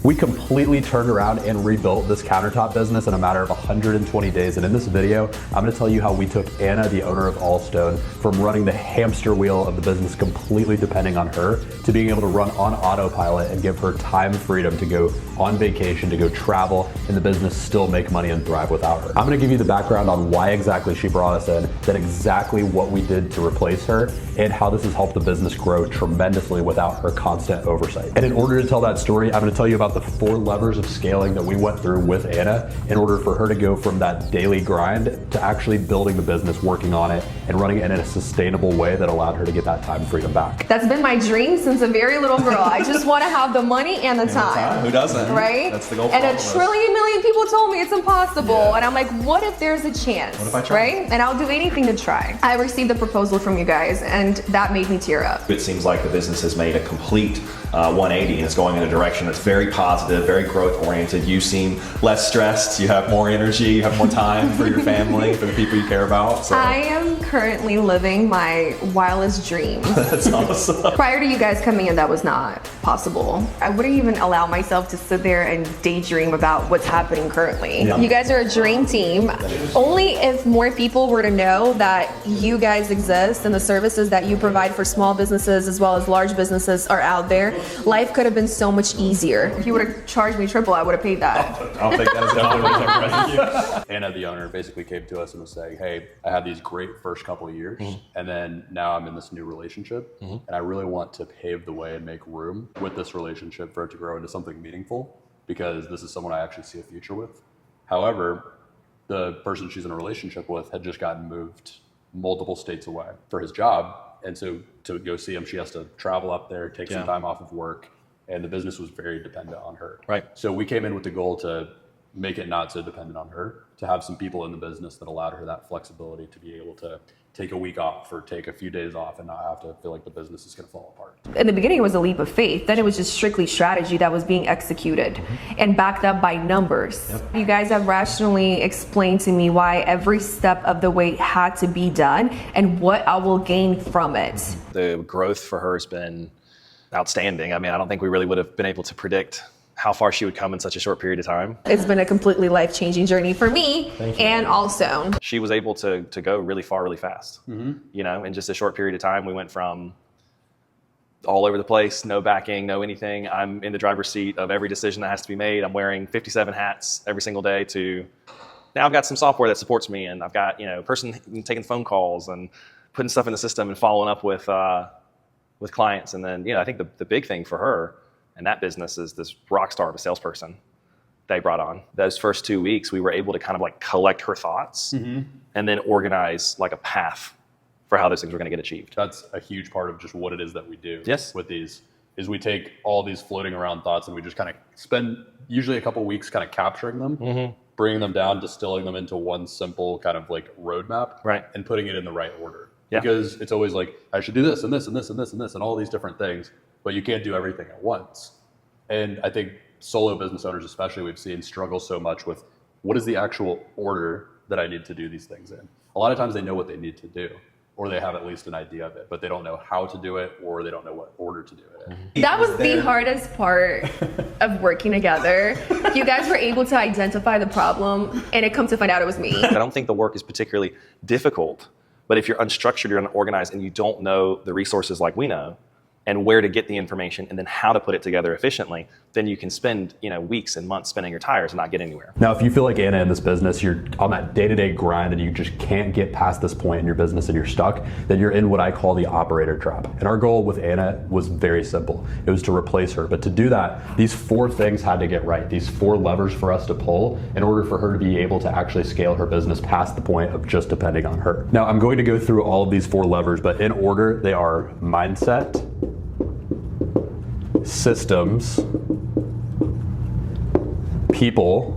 We completely turned around and rebuilt this countertop business in a matter of 120 days. And in this video, I'm gonna tell you how we took Anna, the owner of Allstone, from running the hamster wheel of the business completely depending on her, to being able to run on autopilot and give her time freedom to go on vacation, to go travel, and the business still make money and thrive without her. I'm gonna give you the background on why exactly she brought us in, then exactly what we did to replace her, and how this has helped the business grow tremendously without her constant oversight. And in order to tell that story, I'm gonna tell you about the 4 levers of scaling that we went through with Anna in order for her to go from that daily grind to actually building the business, working on it, and running it in a sustainable way that allowed her to get that time freedom back. That's been my dream since a very little girl. I just want to have the money and the time. Who doesn't? Right? That's the goal. And a million people told me it's impossible. Yeah. And I'm like, what if there's a chance? What if I try? Right? And I'll do anything to try. I received a proposal from you guys, and that made me tear up. It seems like the business has made a complete 180, and it's going in a direction that's very positive, very growth oriented. You seem less stressed, you have more energy, you have more time for your family, for the people you care about. So. I am currently living my wildest dreams. That's awesome. Prior to you guys coming in, that was not possible. I wouldn't even allow myself to sit there and daydream about what's happening currently. Yeah. You guys are a dream team. Only if more people were to know that you guys exist and the services that you provide for small businesses as well as large businesses are out there, life could have been so much easier. If you would have charged me triple, I would have paid that. I'll take that as a compliment. Anna, the owner, basically came to us and was saying, hey, I had these great first couple of years, and then now I'm in this new relationship, and I really want to pave the way and make room with this relationship for it to grow into something meaningful, because this is someone I actually see a future with. However, the person she's in a relationship with had just gotten moved multiple states away for his job, and so to go see him, she has to travel up there, take some time off of work, and the business was very dependent on her. Right. So we came in with the goal to make it not so dependent on her, to have some people in the business that allowed her that flexibility to be able to take a week off or take a few days off and not have to feel like the business is going to fall apart. In the beginning, it was a leap of faith. Then it was just strictly strategy that was being executed and backed up by numbers. Yep. You guys have rationally explained to me why every step of the way had to be done and what I will gain from it. The growth for her has been outstanding. I mean, I don't think we really would have been able to predict how far she would come in such a short period of time. It's been a completely life-changing journey for me and also. She was able to go really far, really fast. You know, in just a short period of time, we went from all over the place, no backing, no anything. I'm in the driver's seat of every decision that has to be made. I'm wearing 57 hats every single day to now I've got some software that supports me, and I've got, you know, a person taking phone calls and putting stuff in the system and following up with clients. And then, you know, I think the big thing for her and that business is this rock star of a salesperson they brought on. Those first 2 weeks, we were able to kind of like collect her thoughts and then organize like a path for how those things were going to get achieved. That's a huge part of just what it is that we do Yes. with these, is we take all these floating around thoughts and we just kind of spend usually a couple weeks kind of capturing them, bringing them down, distilling them into one simple kind of like roadmap, Right. and putting it in the right order. Yeah. Because it's always like, I should do this and this and this and this and this and all these different things, but you can't do everything at once. And I think solo business owners especially, we've seen struggle so much with what is the actual order that I need to do these things in. A lot of times they know what they need to do, or they have at least an idea of it, but they don't know how to do it, or they don't know what order to do it in. That was the hardest part of working together. You guys were able to identify the problem, and it come to find out it was me. I don't think the work is particularly difficult, but if you're unstructured, you're unorganized, and you don't know the resources like we know, and where to get the information and then how to put it together efficiently, then you can spend, you know, weeks and months spinning your tires and not get anywhere. Now, if you feel like Anna in this business, you're on that day-to-day grind and you just can't get past this point in your business and you're stuck, then you're in what I call the operator trap. And our goal with Anna was very simple. It was to replace her. But to do that, these 4 things had to get right. These 4 levers for us to pull in order for her to be able to actually scale her business past the point of just depending on her. Now, I'm going to go through all of these 4 levers, but in order, they are mindset, systems, people,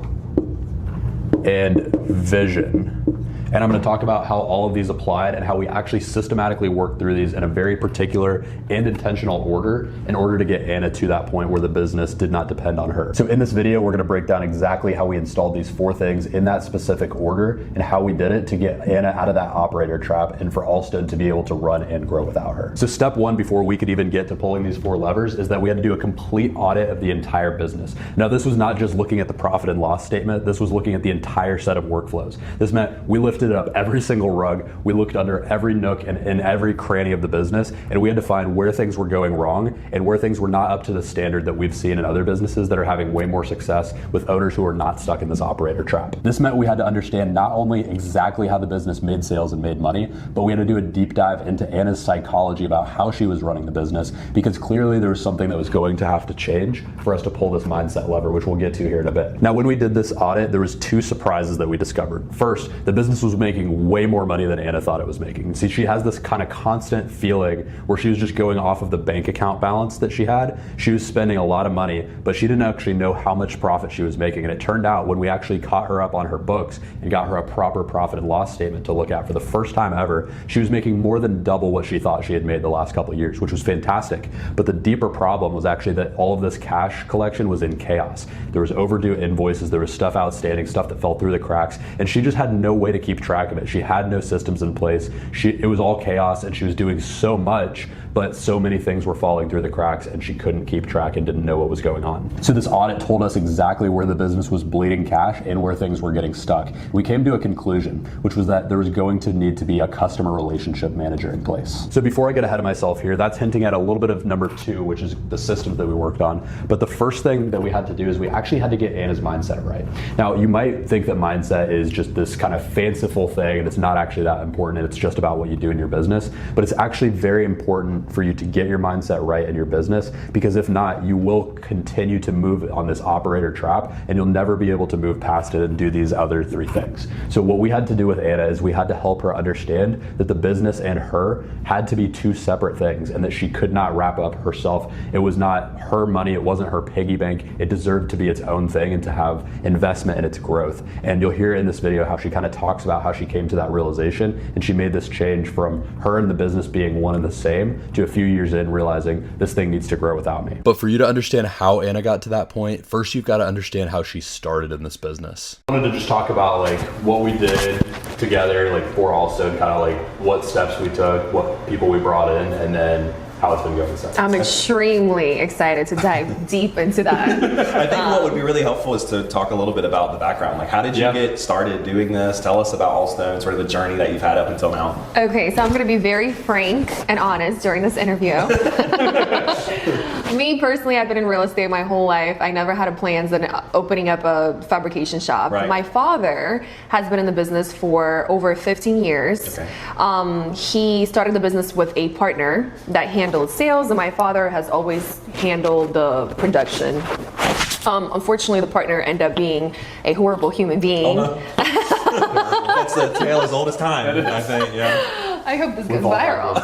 and vision. And I'm going to talk about how all of these applied and how we actually systematically worked through these in a very particular and intentional order in order to get Anna to that point where the business did not depend on her. So in this video, we're going to break down exactly how we installed these 4 things in that specific order and how we did it to get Anna out of that operator trap and for Allstone to be able to run and grow without her. So step 1 before we could even get to pulling these 4 levers is that we had to do a complete audit of the entire business. Now, this was not just looking at the profit and loss statement. This was looking at the entire set of workflows. This meant we lifted up every single rug. We looked under every nook and in every cranny of the business, and we had to find where things were going wrong and where things were not up to the standard that we've seen in other businesses that are having way more success with owners who are not stuck in this operator trap. This meant we had to understand not only exactly how the business made sales and made money, but we had to do a deep dive into Anna's psychology about how she was running the business, because clearly there was something that was going to have to change for us to pull this mindset lever, which we'll get to here in a bit. Now, when we did this audit, there was 2 surprises that we discovered. First, the business was making way more money than Anna thought it was making. See, she has this kind of constant feeling where she was just going off of the bank account balance that she had. She was spending a lot of money, but she didn't actually know how much profit she was making. And it turned out when we actually caught her up on her books and got her a proper profit and loss statement to look at for the first time ever, she was making more than double what she thought she had made the last couple of years, which was fantastic. But the deeper problem was actually that all of this cash collection was in chaos. There was overdue invoices, there was stuff outstanding, stuff that fell through the cracks, and she just had no way to keep track of it. She had no systems in place. It was all chaos, and she was doing so much, but so many things were falling through the cracks and she couldn't keep track and didn't know what was going on. So this audit told us exactly where the business was bleeding cash and where things were getting stuck. We came to a conclusion, which was that there was going to need to be a customer relationship manager in place. So before I get ahead of myself here, that's hinting at a little bit of number 2, which is the system that we worked on. But the first thing that we had to do is we actually had to get Anna's mindset right. Now, you might think that mindset is just this kind of fanciful thing and it's not actually that important and it's just about what you do in your business, but it's actually very important for you to get your mindset right in your business, because if not, you will continue to move on this operator trap and you'll never be able to move past it and do these other 3 things. So what we had to do with Anna is we had to help her understand that the business and her had to be 2 separate things and that she could not wrap up herself. It was not her money, it wasn't her piggy bank. It deserved to be its own thing and to have investment in its growth. And you'll hear in this video how she kind of talks about how she came to that realization and she made this change from her and the business being one and the same to a few years in realizing this thing needs to grow without me. But for you to understand how Anna got to that point, first you've got to understand how she started in this business. I wanted to just talk about like what we did together, like for Allstone, kind of like what steps we took, what people we brought in, and then how it's been going since. I'm extremely excited to dive deep into that. I think what would be really helpful is to talk a little bit about the background. Like, how did you get started doing this? Tell us about Allstone, sort of the journey that you've had up until now. Okay, so I'm going to be very frank and honest during this interview. Me personally, I've been in real estate my whole life. I never had plans on opening up a fabrication shop. Right. My father has been in the business for over 15 years. Okay. He started the business with a partner that handled sales, and my father has always handled the production. Unfortunately, the partner ended up being a horrible human being. Oh, no. That's a tale as old as time, I think, yeah. I hope this goes viral.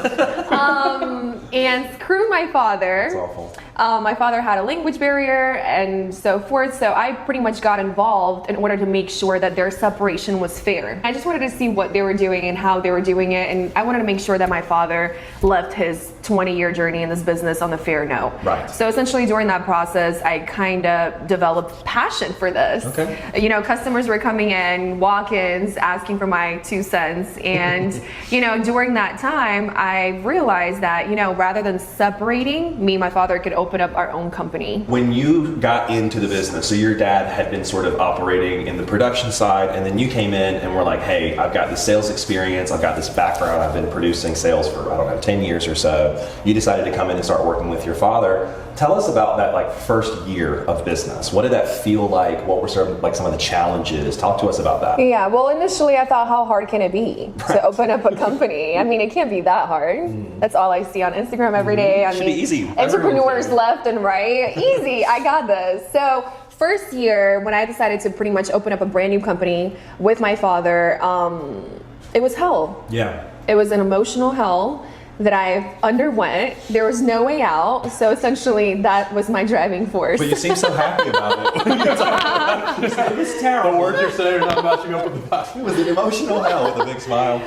And screw my father. That's awful. My father had a language barrier and so forth, so I pretty much got involved in order to make sure that their separation was fair. I just wanted to see what they were doing and how they were doing it, and I wanted to make sure that my father left his 20-year journey in this business on a fair note. Right. So essentially during that process, I kind of developed passion for this. Okay. You know, customers were coming in, walk-ins, asking for my 2 cents, and you know, during that time, I realized that, you know, rather than separating, me and my father could open up our own company. When you got into the business, so your dad had been sort of operating in the production side, and then you came in and were like, hey, I've got the sales experience, I've got this background, I've been producing sales for, I don't know, 10 years or so. You decided to come in and start working with your father. Tell us about that like first year of business. What did that feel like? What were sort of like some of the challenges? Talk to us about that. Yeah, well, initially I thought, how hard can it be to open up a company? I mean, it can't be that hard. That's all I see on Instagram every day. I Should mean, be easy. Entrepreneurs left and right. Easy, I got this. So first year, when I decided to pretty much open up a brand new company with my father, it was hell. Yeah. It was an emotional hell. that I underwent. There was no way out. So essentially that was my driving force. But you seem so happy about it. When you're talking about it. It's terrible. The words you're saying are not matching up with the past. It was an emotional hell with a big smile.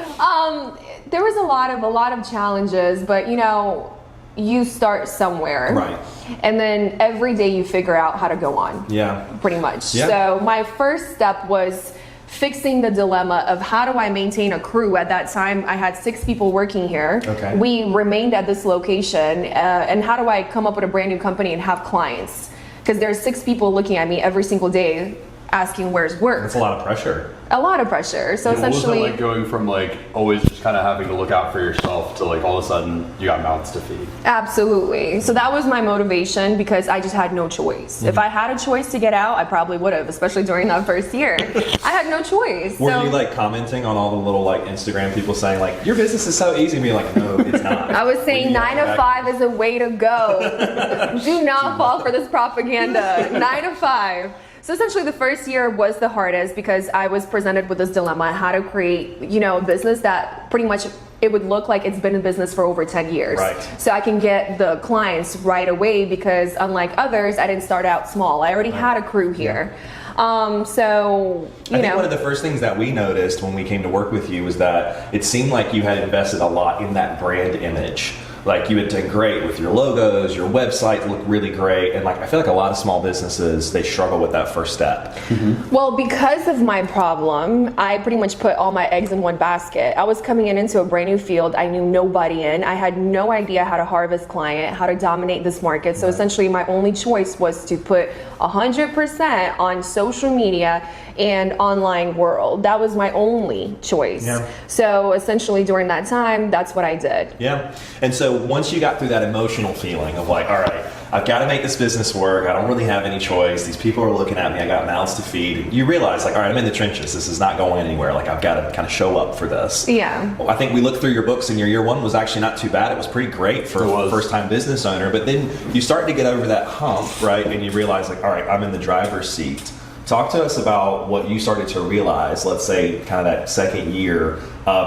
There was a lot of challenges, but you know, you start somewhere. Right. And then every day you figure out how to go on. Yeah. Pretty much. Yeah. So my first step was fixing the dilemma of how do I maintain a crew. At that time, I had 6 people working here. Okay. We remained at this location, and how do I come up with a brand new company and have clients? Because there's 6 people looking at me every single day asking where's work. That's a lot of pressure. A lot of pressure. So essentially, what was it like going from like always just kind of having to look out for yourself to like all of a sudden you got mouths to feed? Absolutely. So that was my motivation because I just had no choice. Mm-hmm. If I had a choice to get out, I probably would have, especially during that first year. I had no choice. Were you like commenting on all the little like Instagram people saying like, your business is so easy, and being like, no, it's not? I was saying 9 to 5 is a way to go. Do not fall for this propaganda. 9 to 5. So essentially the first year was the hardest because I was presented with this dilemma, how to create, you know, a business that pretty much it would look like it's been in business for over 10 years. Right. So I can get the clients right away because unlike others, I didn't start out small. I already had a crew here. So, you I think know, one of the first things that we noticed when we came to work with you was that it seemed like you had invested a lot in that brand image. Like you had done great with your logos, your website looked really great, and like I feel like a lot of small businesses, they struggle with that first step. Mm-hmm. Well, because of my problem, I pretty much put all my eggs in one basket. I was coming into a brand new field. I knew nobody in. I had no idea how to harvest client, how to dominate this market. So essentially my only choice was to put 100% on social media and online world. That was my only choice. Yeah. So essentially during that time, that's what I did. Yeah. And so once you got through that emotional feeling of like, all right, I've got to make this business work. I don't really have any choice. These people are looking at me. I got mouths to feed. You realize like, all right, I'm in the trenches. This is not going anywhere. Like I've got to kind of show up for this. Yeah. I think we looked through your books and your year one was actually not too bad. It was pretty great for a first time business owner. But then you start to get over that hump, right? And you realize like, all right, I'm in the driver's seat. Talk to us about what you started to realize, let's say kind of that second year,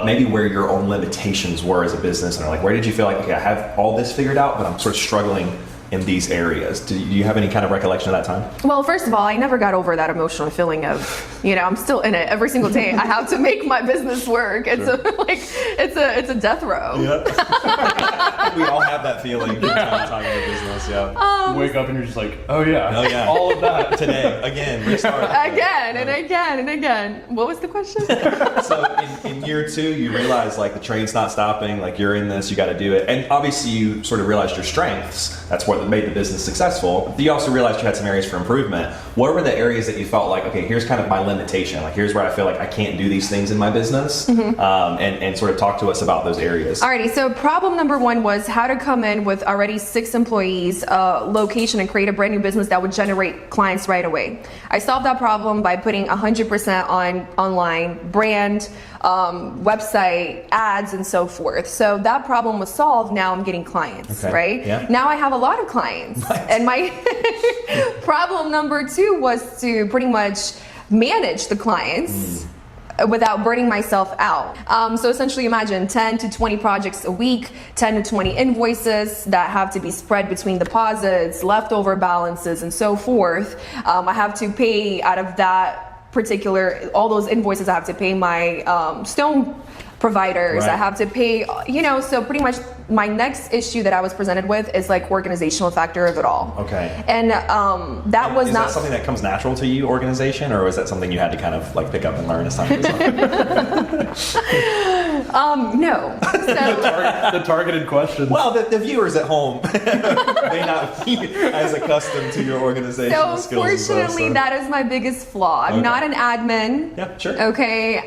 maybe where your own limitations were as a business owner. Like where did you feel like, okay, I have all this figured out, but I'm sort of struggling in these areas. Do you have any kind of recollection of that time? Well, first of all, I never got over that emotional feeling of, you know, I'm still in it every single day. I have to make my business work. It's it's a death row. Yeah. We all have that feeling from time to time in the business. Yeah. You wake up and you're just like, oh yeah, all of that today again, restart again and again and again. What was the question? So in year 2, you realize like the train's not stopping. Like you're in this, you got to do it, and obviously you sort of realized your strengths. That's what made the business successful. You also realized you had some areas for improvement. What were the areas that you felt like, okay, here's kind of my limitation. Like here's where I feel like I can't do these things in my business, and sort of talk to us about those areas. Alrighty, so problem number 1 was how to come in with already 6 employees, location, and create a brand new business that would generate clients right away. I solved that problem by putting 100% on online brand, website, ads, and so forth. So that problem was solved. Now I'm getting clients, right? Yeah. Now I have a lot of clients. And my problem number 2 was to pretty much manage the clients without burning myself out. So essentially imagine 10 to 20 projects a week, 10 to 20 invoices that have to be spread between deposits, leftover balances, and so forth. I have to pay out of that particular, all those invoices. I have to pay my stone providers. Right. I have to pay, you know, so pretty much my next issue that I was presented with is like organizational factor of it all. Okay. And that was is not that something that comes natural to you, organization, or was that something you had to kind of like pick up and learn as time goes on? No. So the targeted question. Well, the viewers at home may not be as accustomed to your organizational so skills. unfortunately, that is my biggest flaw. I'm not an admin. Yeah, sure. Okay,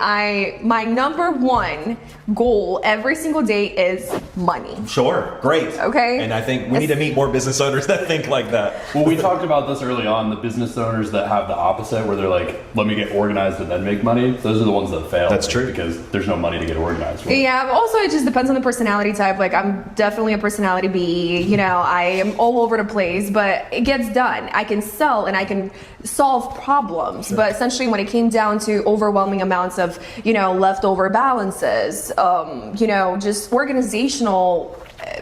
my number 1 goal every single day is money. Sure, great. Okay. And I think we need to meet more business owners that think like that. Well, we talked about this early on, the business owners that have the opposite, where they're like, let me get organized and then make money. Those are the ones that fail. That's true. Because there's no money to get organized with. Yeah, but also it just depends on the personality type. Like I'm definitely a personality B, you know, I am all over the place, but it gets done. I can sell and I can solve problems. Sure. But essentially when it came down to overwhelming amounts of, you know, leftover balances, you know, just organizational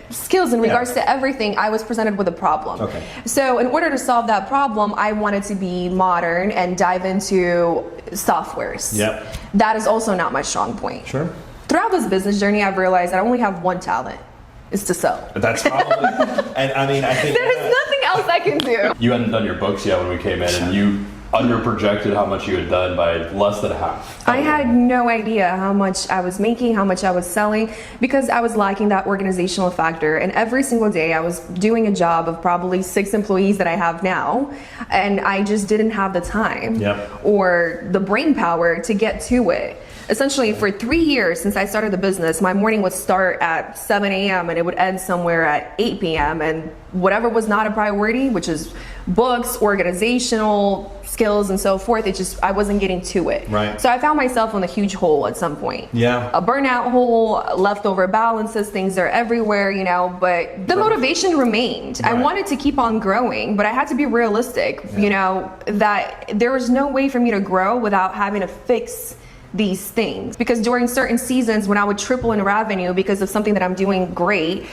skills in regards to everything. I was presented with a problem. Okay. So in order to solve that problem, I wanted to be modern and dive into softwares. Yep. That is also not my strong point. Sure. Throughout this business journey, I've realized I only have one talent. It's to sell. That's probably, and I mean, I think There's nothing else I can do. You hadn't done your books yet when we came in, and you under-projected how much you had done by less than half. I had no idea how much I was making, how much I was selling, because I was lacking that organizational factor. And every single day I was doing a job of probably 6 employees that I have now, and I just didn't have the time or the brain power to get to it. Essentially, for 3 years since I started the business, my morning would start at 7 a.m. and it would end somewhere at 8 p.m. And whatever was not a priority, which is books, organizational skills, and so forth, I wasn't getting to it. Right. So I found myself in a huge hole at some point. Yeah. A burnout hole, leftover balances, things are everywhere, but the motivation remained. I wanted to keep on growing, but I had to be realistic, that there was no way for me to grow without having to fix these things, because during certain seasons when I would triple in revenue because of something that I'm doing great,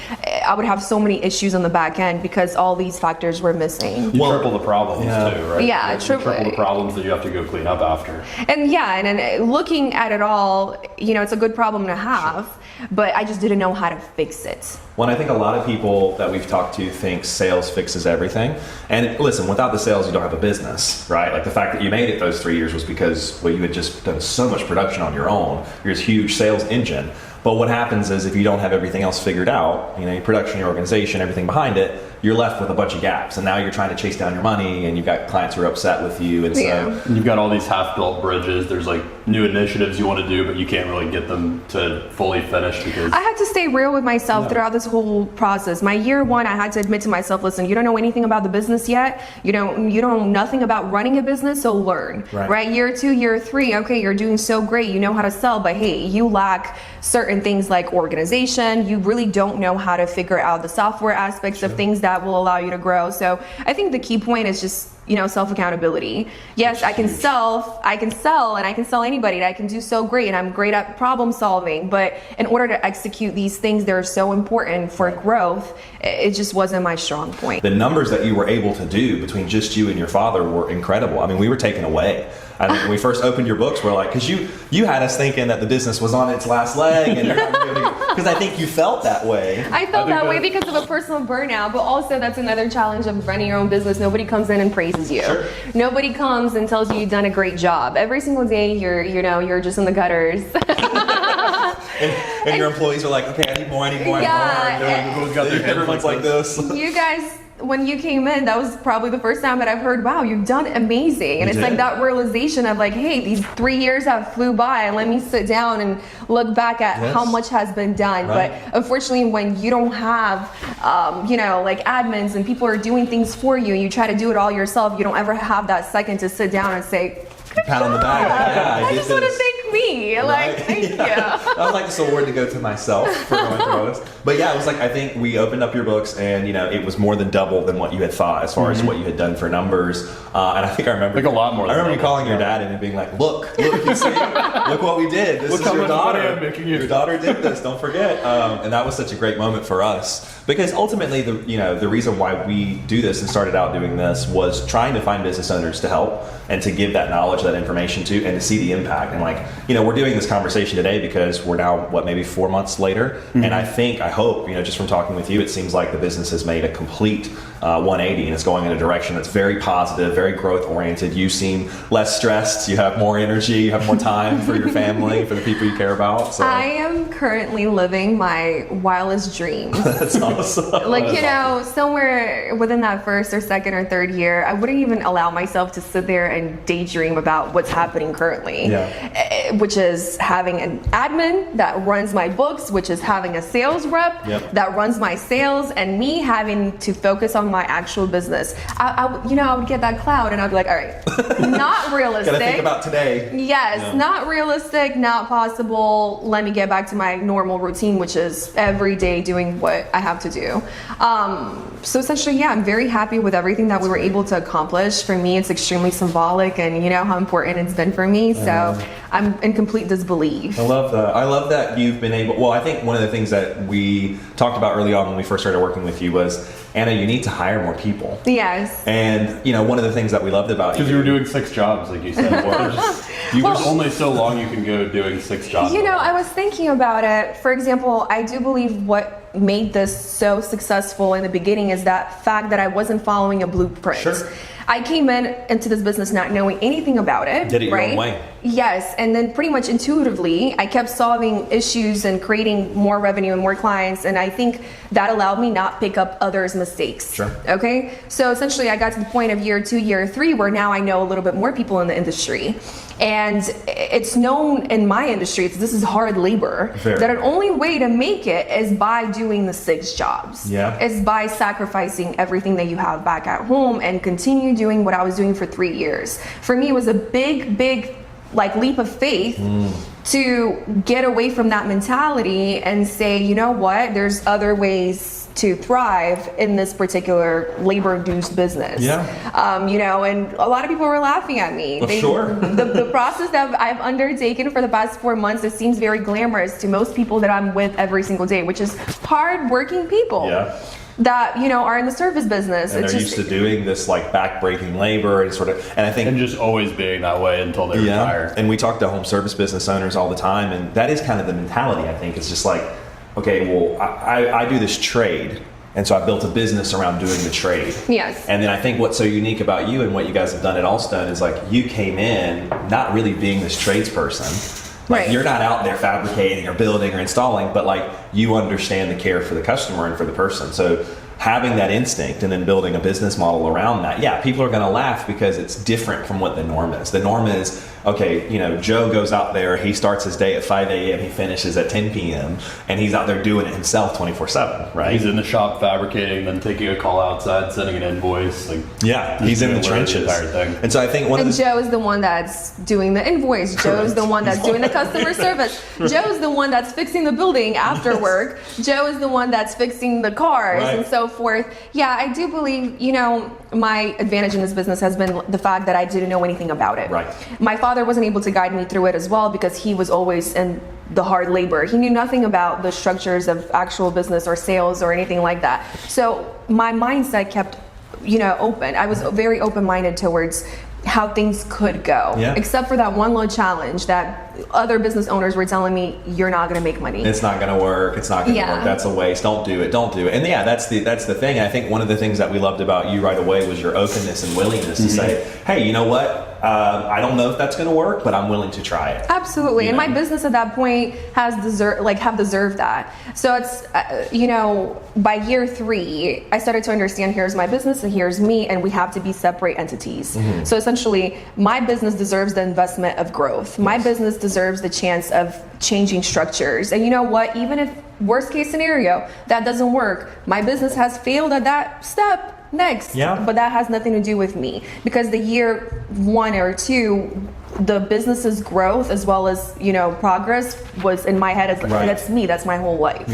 I would have so many issues on the back end because all these factors were missing. You triple the problems too, right? Yeah, you triple the problems that you have to go clean up after. And looking at it all, it's a good problem to have, but I just didn't know how to fix it. Well, I think a lot of people that we've talked to think sales fixes everything. And listen, without the sales, you don't have a business, right? Like the fact that you made it those 3 years was because, you had just done so much production on your own. You're this huge sales engine. But what happens is if you don't have everything else figured out, your production, your organization, everything behind it, you're left with a bunch of gaps. And now you're trying to chase down your money, and you've got clients who are upset with you. And and you've got all these half-built bridges. There's like new initiatives you want to do, but you can't really get them to fully finish because I had to stay real with myself throughout this whole process. My year 1, I had to admit to myself, listen, you don't know anything about the business yet. You don't know nothing about running a business, so learn. Right? Year 2, year 3, okay, you're doing so great. You know how to sell, but hey, you lack certain things like organization. You really don't know how to figure out the software aspects of things that will allow you to grow. So I think the key point is just self-accountability. Yes, I can sell, and I can sell anybody, and I can do so great, and I'm great at problem solving, but in order to execute these things that are so important for growth, it just wasn't my strong point. The numbers that you were able to do between just you and your father were incredible. I mean, we were taken away. I think when we first opened your books, we're like, because you had us thinking that the business was on its last leg, and because I think you felt that way. I felt that way because of a personal burnout, but also that's another challenge of running your own business. Nobody comes in and praises you. Sure. Nobody comes and tells you you've done a great job. Every single day you're just in the gutters. and your employees are like, okay, I need more. Everyone's like this. You guys, when you came in, that was probably the first time that I've heard, wow, you've done amazing. And it's like that realization of like, hey, these 3 years have flew by, and let me sit down and look back at how much has been done. But unfortunately, when you don't have, like admins and people are doing things for you, and you try to do it all yourself, you don't ever have that second to sit down and say, pat on the back. Yeah, I just want to thank me. Like, thank you. I would like this award to go to myself for going through this. But yeah, it was like, I think we opened up your books, and it was more than double than what you had thought as far as what you had done for numbers. And I think I remember like a lot more. I remember you calling your dad in and being like, "Look, you see, look what we did. This is your daughter. Your daughter did this. Don't forget." And that was such a great moment for us, because ultimately the reason why we do this and started out doing this was trying to find business owners to help and to give that knowledge, that information to, and to see the impact. And we're doing this conversation today because we're now maybe 4 months later, and I hope just from talking with you, it seems like the business has made a complete 180, and it's going in a direction that's very positive, very growth oriented. You seem less stressed. You have more energy. You have more time for your family, for the people you care about. So I am currently living my wildest dreams. That's awesome. Somewhere within that first or second or third year, I wouldn't even allow myself to sit there and daydream about what's happening currently, which is having an admin that runs my books, which is having a sales rep that runs my sales, and me having to focus on my actual business. I would get that cloud, and I'd be like, all right, not realistic. Gotta think about today. Yes, not realistic, not possible. Let me get back to my normal routine, which is every day doing what I have to do. So essentially, I'm very happy with everything that we were able to accomplish. For me, it's extremely symbolic, and you know how important it's been for me. So I'm in complete disbelief. I love that you've been able, well, I think one of the things that we talked about early on when we first started working with you was, Anna, you need to hire more people. Yes. And, you know, one of the things that we loved about you. Because you were doing 6 jobs, like you said. There's only so long you can go doing 6 jobs. You know, I was thinking about it. For example, I do believe what made this so successful in the beginning is that fact that I wasn't following a blueprint. Sure. I came into this business not knowing anything about it. Did it right? your own way. Yes, and then pretty much intuitively, I kept solving issues and creating more revenue and more clients, and I think that allowed me not pick up others' mistakes. Sure. Okay, so essentially I got to the point of year 2, year 3, where now I know a little bit more people in the industry. And it's known in my industry, this is hard labor, that the only way to make it is by doing the 6 jobs. Yeah. It's by sacrificing everything that you have back at home and continue doing what I was doing for 3 years. For me, it was a big like leap of faith to get away from that mentality and say, you know what, there's other ways to thrive in this particular labor-induced business. Yeah. You know, and a lot of people were laughing at me. Well, sure. The process that I've undertaken for the past 4 months, it seems very glamorous to most people that I'm with every single day, which is hard-working people. Yeah. That, you know, are in the service business. And they're used to doing this like back-breaking labor and and I think... And just always being that way until they retire. And we talk to home service business owners all the time, and that is kind of the mentality, I think. It's just like, okay, well, I do this trade, and so I built a business around doing the trade. Yes. And then I think what's so unique about you and what you guys have done at Allstone is like you came in not really being this tradesperson. Like you're not out there fabricating or building or installing, but like you understand the care for the customer and for the person. So having that instinct and then building a business model around that, yeah, people are going to laugh because it's different from what the norm is. The norm is, okay, you know, Joe goes out there, he starts his day at 5 a.m., he finishes at 10 p.m., and he's out there doing it himself 24/7, right? He's in the shop fabricating, then taking a call outside, sending an invoice. Like, yeah, he's in the trenches. Thing. And so I think Joe is the one that's doing the invoice. Joe's the one that's doing the customer service. Joe's the one that's fixing the building after work. Joe is the one that's fixing the cars and so forth. Yeah, I do believe, you know, my advantage in this business has been the fact that I didn't know anything about it. Right. My father wasn't able to guide me through it as well because he was always in the hard labor. He knew nothing about the structures of actual business or sales or anything like that. So my mindset kept, you know, open. I was very open-minded towards how things could go, except for that one little challenge that other business owners were telling me, you're not going to make money. It's not going to work. It's not going to work. That's a waste. Don't do it. Don't do it. And yeah, that's the thing. I think one of the things that we loved about you right away was your openness and willingness to say, hey, you know what? I don't know if that's going to work, but I'm willing to try it. Absolutely. And my business at that point have deserved that. So it's, you know, by year 3, I started to understand here's my business and here's me, and we have to be separate entities. So essentially, my business deserves the investment of growth. My business deserves the chance of changing structures. And you know what? Even if worst case scenario, that doesn't work, my business has failed at that step. Next, but that has nothing to do with me because the year 1 or 2, the business's growth as well as, you know, progress was in my head as that's me, that's my whole life.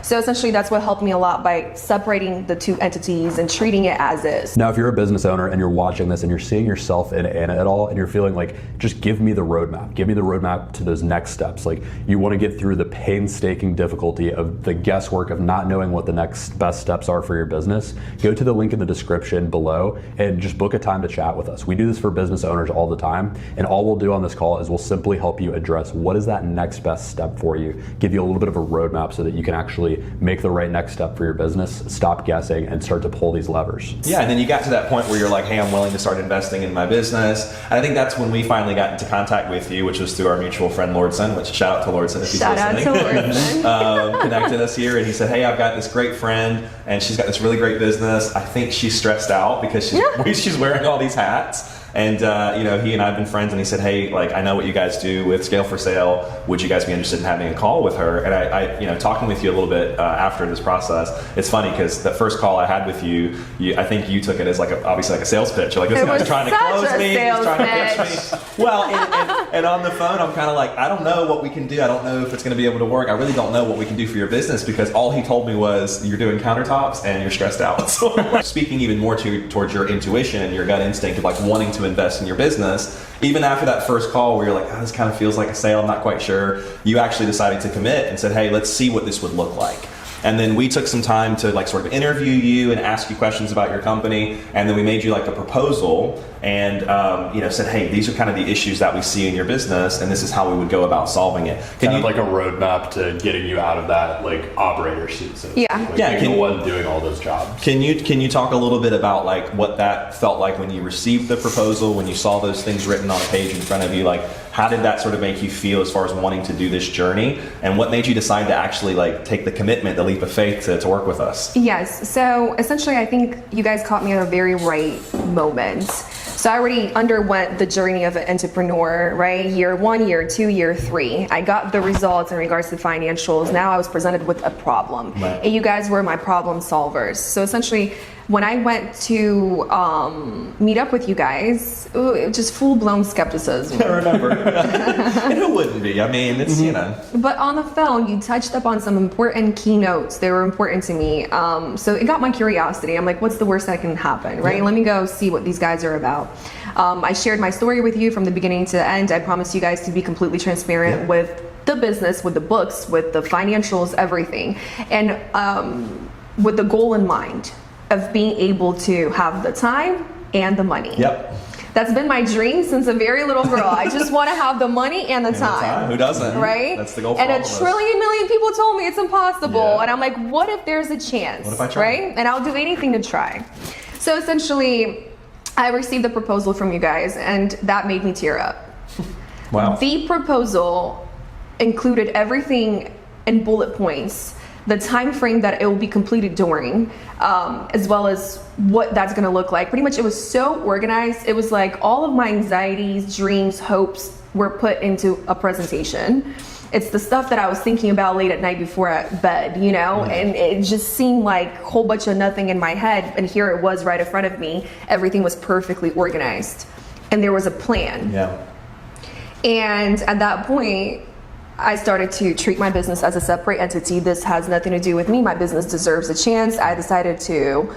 So essentially that's what helped me a lot by separating the 2 entities and treating it as is. Now if you're a business owner and you're watching this and you're seeing yourself in Anna at all and you're feeling like, just give me the roadmap to those next steps. Like you want to get through the painstaking difficulty of the guesswork of not knowing what the next best steps are for your business, go to the link in the description below and just book a time to chat with us. We do this for business owners all the time, and all we'll do on this call is we'll simply help you address what is that next best step for you, give you a little bit of a roadmap so that you can actually make the right next step for your business, stop guessing, and start to pull these levers. Yeah, and then you got to that point where you're like, hey, I'm willing to start investing in my business. I think that's when we finally got into contact with you, which was through our mutual friend Lordson, which shout out to Lordson if he's listening. Shout out to Lordson. Connected us here, and he said, hey, I've got this great friend, and she's got this really great business. I think she's stressed out because she's wearing all these hats. And, you know, he and I have been friends, and he said, hey, like, I know what you guys do with Scale for Sale. Would you guys be interested in having a call with her? And I you know, talking with you a little bit after this process, it's funny because the first call I had with you, I think you took it as like obviously like a sales pitch. You're like, this guy's trying to close me. He's trying to pitch me. Well, and on the phone, I'm kind of like, I don't know what we can do. I don't know if it's going to be able to work. I really don't know what we can do for your business because all he told me was you're doing countertops and you're stressed out. So speaking even more towards your intuition and your gut instinct of like wanting to to invest in your business. Even after that first call where you're like, oh, this kind of feels like a sale, I'm not quite sure, you actually decided to commit and said, hey, let's see what this would look like. And then we took some time to like sort of interview you and ask you questions about your company. And then we made you like a proposal and said, hey, these are kind of the issues that we see in your business, and this is how we would go about solving it. Kind of like a roadmap to getting you out of that like operator seat. So the one doing all those jobs. Can you talk a little bit about like what that felt like when you received the proposal, when you saw those things written on a page in front of you? Like, how did that sort of make you feel as far as wanting to do this journey, and what made you decide to actually like take the commitment, the leap of faith to work with us? Yes. So essentially, I think you guys caught me at a very right moment. So I already underwent the journey of an entrepreneur, right? Year 1, year 2, year 3. I got the results in regards to financials. Now I was presented with a problem. Right. And you guys were my problem solvers. So essentially, when I went to meet up with you guys, just full-blown skepticism. I remember. And who wouldn't be? I mean, it's, But on the phone, you touched up on some important keynotes. They were important to me. So it got my curiosity. I'm like, what's the worst that can happen, right? Yeah. Let me go see what these guys are about. I shared my story with you from the beginning to the end. I promised you guys to be completely transparent with the business, with the books, with the financials, everything. And with the goal in mind of being able to have the time and the money. Yep. That's been my dream since a very little girl. I just want to have the money and the time. Who doesn't? Right? That's the goal for and all a of us. trillion million people told me it's impossible. Yeah. And I'm like, what if there's a chance? What if I try? Right? And I'll do anything to try. So essentially, I received the proposal from you guys, and that made me tear up. Wow. The proposal included everything in bullet points, the time frame that it will be completed during, as well as what that's going to look like. Pretty much it was so organized. It was like all of my anxieties, dreams, hopes were put into a presentation. It's the stuff that I was thinking about late at night before bed, and it just seemed like a whole bunch of nothing in my head, and here it was right in front of me. Everything was perfectly organized, and there was a plan. Yeah. And at that point, I started to treat my business as a separate entity. This has nothing to do with me. My business deserves a chance. I decided to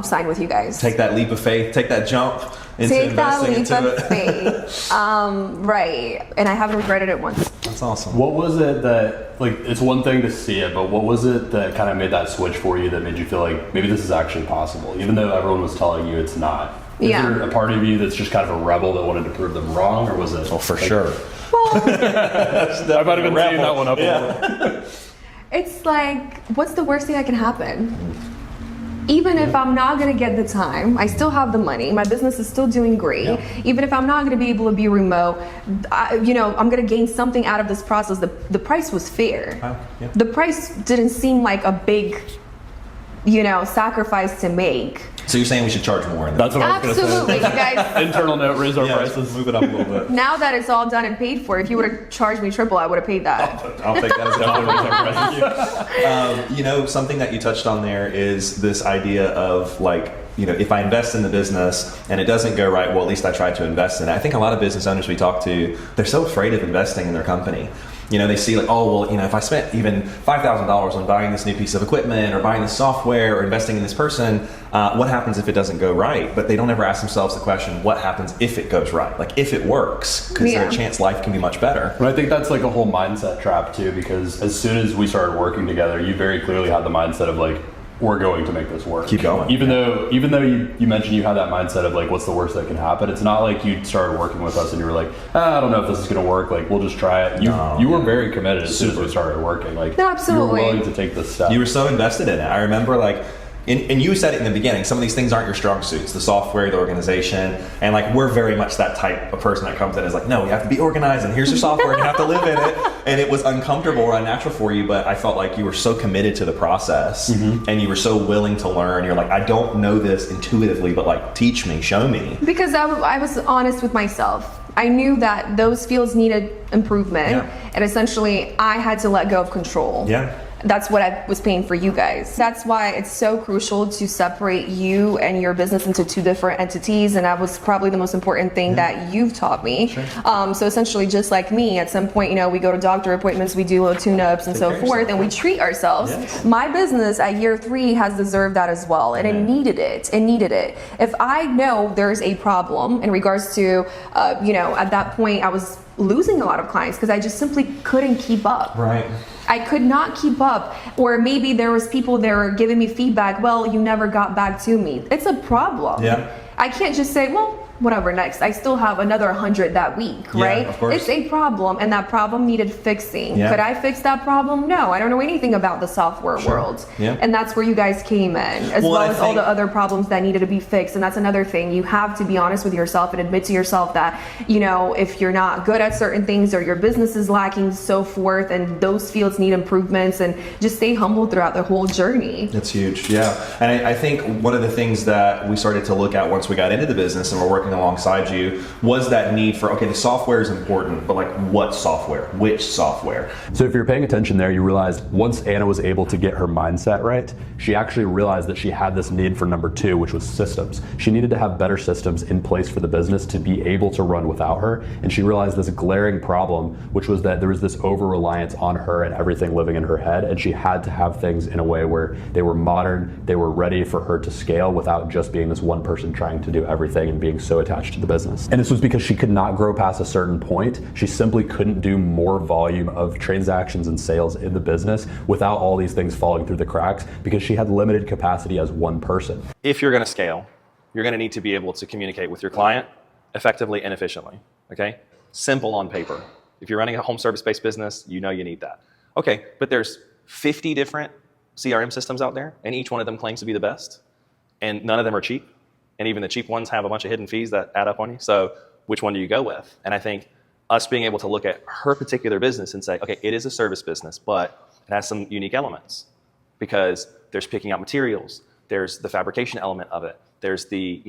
sign with you guys. Take that leap of faith. Take that jump into investing into it. Take that leap of faith. Right. And I haven't regretted it once. That's awesome. What was it that, like, it's one thing to see it, but what was it that kind of made that switch for you that made you feel like maybe this is actually possible, even though everyone was telling you it's not? Is there a part of you that's just kind of a rebel that wanted to prove them wrong, or was it? Oh, for sure. Well, I might have been teeing that one up a little. it's like, what's the worst thing that can happen? Even if I'm not going to get the time, I still have the money. My business is still doing great. Yeah. Even if I'm not going to be able to be remote, I'm going to gain something out of this process. The price was fair. Yeah. The price didn't seem like a big, sacrifice to make. So you're saying we should charge more? That's what I was going to say. Absolutely, you guys. Internal note, raise our Yeah, prices. move it up a little bit. Now that it's all done and paid for, if you would have charged me triple, I would have paid that. I'll take that as a compliment. Something that you touched on there is this idea of like, if I invest in the business and it doesn't go right, well, at least I tried to invest in it. I think a lot of business owners we talk to, they're so afraid of investing in their company. They see like, oh, well, if I spent even $5,000 on buying this new piece of equipment or buying this software or investing in this person, what happens if it doesn't go right? But they don't ever ask themselves the question, what happens if it goes right? Like if it works, because there's a chance life can be much better. But I think that's like a whole mindset trap too, because as soon as we started working together, you very clearly had the mindset of like, we're going to make this work. Keep going. Even though you mentioned you had that mindset of like, what's the worst that can happen? It's not like you started working with us and you were like, I don't know if this is going to work. Like, we'll just try it. You were very committed as soon as we started working. Like, Absolutely. You were willing to take this step. You were so invested in it. I remember like, and you said it in the beginning, some of these things aren't your strong suits, the software, the organization, and like we're very much that type of person that comes in and is like, no, you have to be organized and here's your software and you have to live in it. And it was uncomfortable or unnatural for you, but I felt like you were so committed to the process and you were so willing to learn. You're like, I don't know this intuitively, but like teach me, show me. Because I was honest with myself. I knew that those fields needed improvement, and essentially I had to let go of control. Yeah. that's what I was paying for you guys. That's why it's so crucial to separate you and your business into two different entities, and that was probably the most important thing that you've taught me. Sure. So essentially, just like me, at some point, we go to doctor appointments, we do little tune-ups and so forth, and we treat ourselves. Yes. My business at year 3 has deserved that as well, and it needed it. It needed it. If I know there's a problem in regards to, at that point, I was losing a lot of clients because I just simply couldn't keep up. Right. I could not keep up, or maybe there was people that were giving me feedback, well, you never got back to me. It's a problem. Yeah. I can't just say, well, whatever, next. I still have another 100 that week, right? Of course. It's a problem, and that problem needed fixing. Yeah. Could I fix that problem? No, I don't know anything about the software world. Yeah. And that's where you guys came in, as well as all the other problems that needed to be fixed. And that's another thing. You have to be honest with yourself and admit to yourself that, if you're not good at certain things or your business is lacking, so forth, and those fields need improvements, and just stay humble throughout the whole journey. That's huge, yeah. And I think one of the things that we started to look at once we got into the business and we're working alongside you was that need for, okay, the software is important, but like what software? Which software? So if you're paying attention there, you realized once Anna was able to get her mindset right, she actually realized that she had this need for number 2, which was systems. She needed to have better systems in place for the business to be able to run without her. And she realized this glaring problem, which was that there was this over-reliance on her and everything living in her head. And she had to have things in a way where they were modern, they were ready for her to scale without just being this one person trying to do everything and being so attached to the business. And this was because she could not grow past a certain point. She simply couldn't do more volume of transactions and sales in the business without all these things falling through the cracks, because she had limited capacity as one person. If you're going to scale, you're going to need to be able to communicate with your client effectively and efficiently, okay? Simple on paper. If you're running a home service-based business, you need that. Okay, but there's 50 different CRM systems out there, and each one of them claims to be the best, and none of them are cheap. And even the cheap ones have a bunch of hidden fees that add up on you. So which one do you go with? And I think us being able to look at her particular business and say, okay, it is a service business, but it has some unique elements, because there's picking out materials, there's the fabrication element of it, there's the,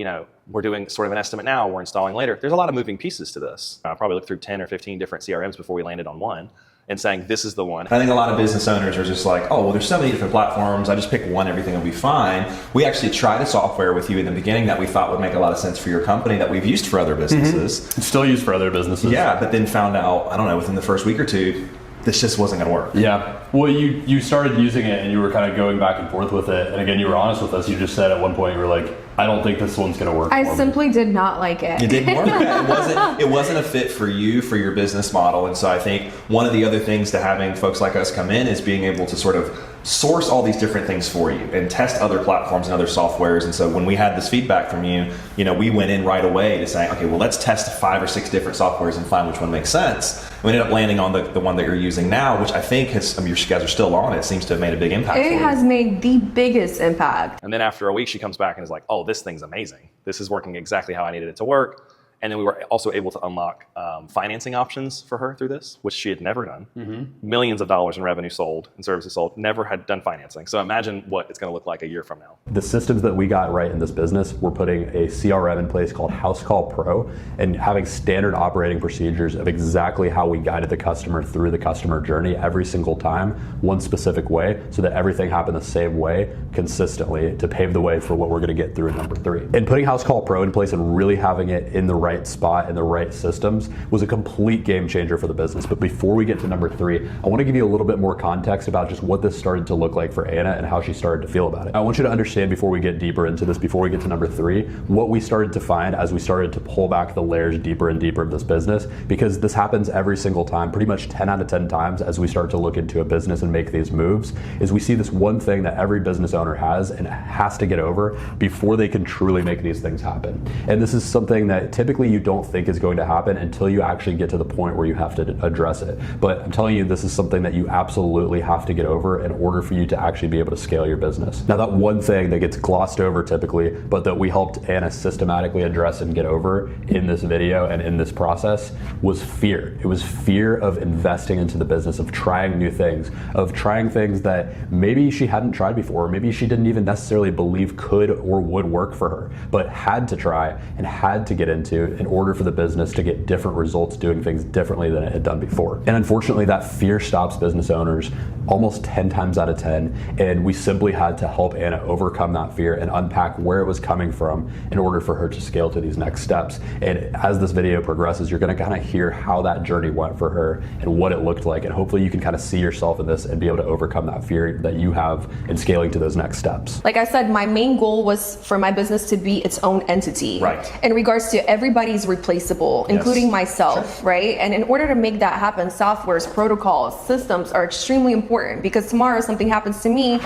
we're doing sort of an estimate now, we're installing later. There's a lot of moving pieces to this. I probably looked through 10 or 15 different CRMs before we landed on one, and saying this is the one. I think a lot of business owners are just like, oh, well, there's so many different platforms, I just pick one, everything will be fine. We actually tried a software with you in the beginning that we thought would make a lot of sense for your company that we've used for other businesses. It's still used for other businesses. Yeah, but then found out, I don't know, within the first week or two, this just wasn't going to work. Yeah. Well, you started using it and you were kind of going back and forth with it. And again, you were honest with us. You just said at one point, you were like, I don't think this one's going to work. I simply did not like it. It didn't work. It wasn't a fit for you, for your business model. And so I think one of the other things to having folks like us come in is being able to sort of source all these different things for you and test other platforms and other softwares. And so when we had this feedback from you, we went in right away to say, okay, well, let's test 5 or 6 different softwares and find which one makes sense. We ended up landing on the one that you're using now, which I think has, you guys are still on it, seems to have made a big impact. It has made the biggest impact. And then after a week, she comes back and is like, oh, this thing's amazing. This is working exactly how I needed it to work. And then we were also able to unlock financing options for her through this, which she had never done. Mm-hmm. Millions of dollars in revenue sold and services sold, never had done financing. So imagine what it's going to look like a year from now. The systems that we got right in this business, we're putting a CRM in place called Housecall Pro and having standard operating procedures of exactly how we guided the customer through the customer journey every single time, one specific way, so that everything happened the same way consistently to pave the way for what we're going to get through in number 3. And putting Housecall Pro in place and really having it in the right spot and the right systems was a complete game changer for the business. But before we get to number 3, I want to give you a little bit more context about just what this started to look like for Anna and how she started to feel about it. I want you to understand before we get deeper into this, before we get to number 3, what we started to find as we started to pull back the layers deeper and deeper of this business, because this happens every single time, pretty much 10 out of 10 times as we start to look into a business and make these moves, is we see this one thing that every business owner has and has to get over before they can truly make these things happen. And this is something that typically you don't think is going to happen until you actually get to the point where you have to address it. But I'm telling you, this is something that you absolutely have to get over in order for you to actually be able to scale your business. Now, that one thing that gets glossed over typically, but that we helped Anna systematically address and get over in this video and in this process, was fear. It was fear of investing into the business, of trying new things, of trying things that maybe she hadn't tried before, or maybe she didn't even necessarily believe could or would work for her, but had to try and had to get into in order for the business to get different results doing things differently than it had done before. And unfortunately, that fear stops business owners almost 10 times out of 10. And we simply had to help Anna overcome that fear and unpack where it was coming from in order for her to scale to these next steps. And as this video progresses, you're gonna kind of hear how that journey went for her and what it looked like. And hopefully you can kind of see yourself in this and be able to overcome that fear that you have in scaling to those next steps. Like I said, my main goal was for my business to be its own entity. Right. In regards to everybody's replaceable, including myself, right? And in order to make that happen, softwares, protocols, systems are extremely important, because tomorrow something happens to me,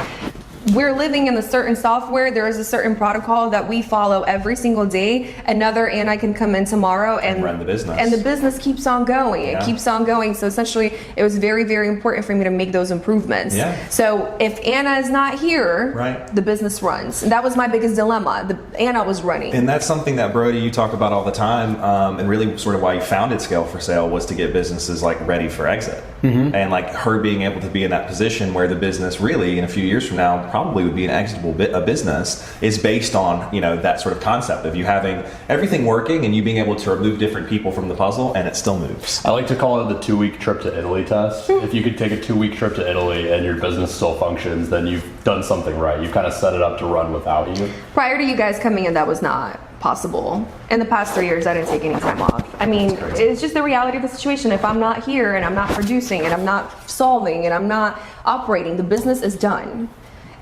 we're living in a certain software. There is a certain protocol that we follow every single day. Another Anna can come in tomorrow and run the business. And the business keeps on going. Yeah. It keeps on going. So essentially, it was very, very important for me to make those improvements. Yeah. So if Anna is not here, right, the business runs. And that was my biggest dilemma. Anna was running. And that's something that, Brody, you talk about all the time, and really sort of why you founded Scale for Sale was to get businesses like ready for exit. And like her being able to be in that position where the business really in a few years from now probably would be an exitable business is based on, you know, that sort of concept of you having everything working and you being able to remove different people from the puzzle and it still moves. I like to call it the 2-week trip to Italy test. If you could take a 2-week trip to Italy and your business still functions, then you've done something right. You've kind of set it up to run without you. Prior to you guys coming in, that was not possible. In the past 3 years, I didn't take any time off. I mean, it's just the reality of the situation. If I'm not here and I'm not producing and I'm not solving and I'm not operating, the business is done.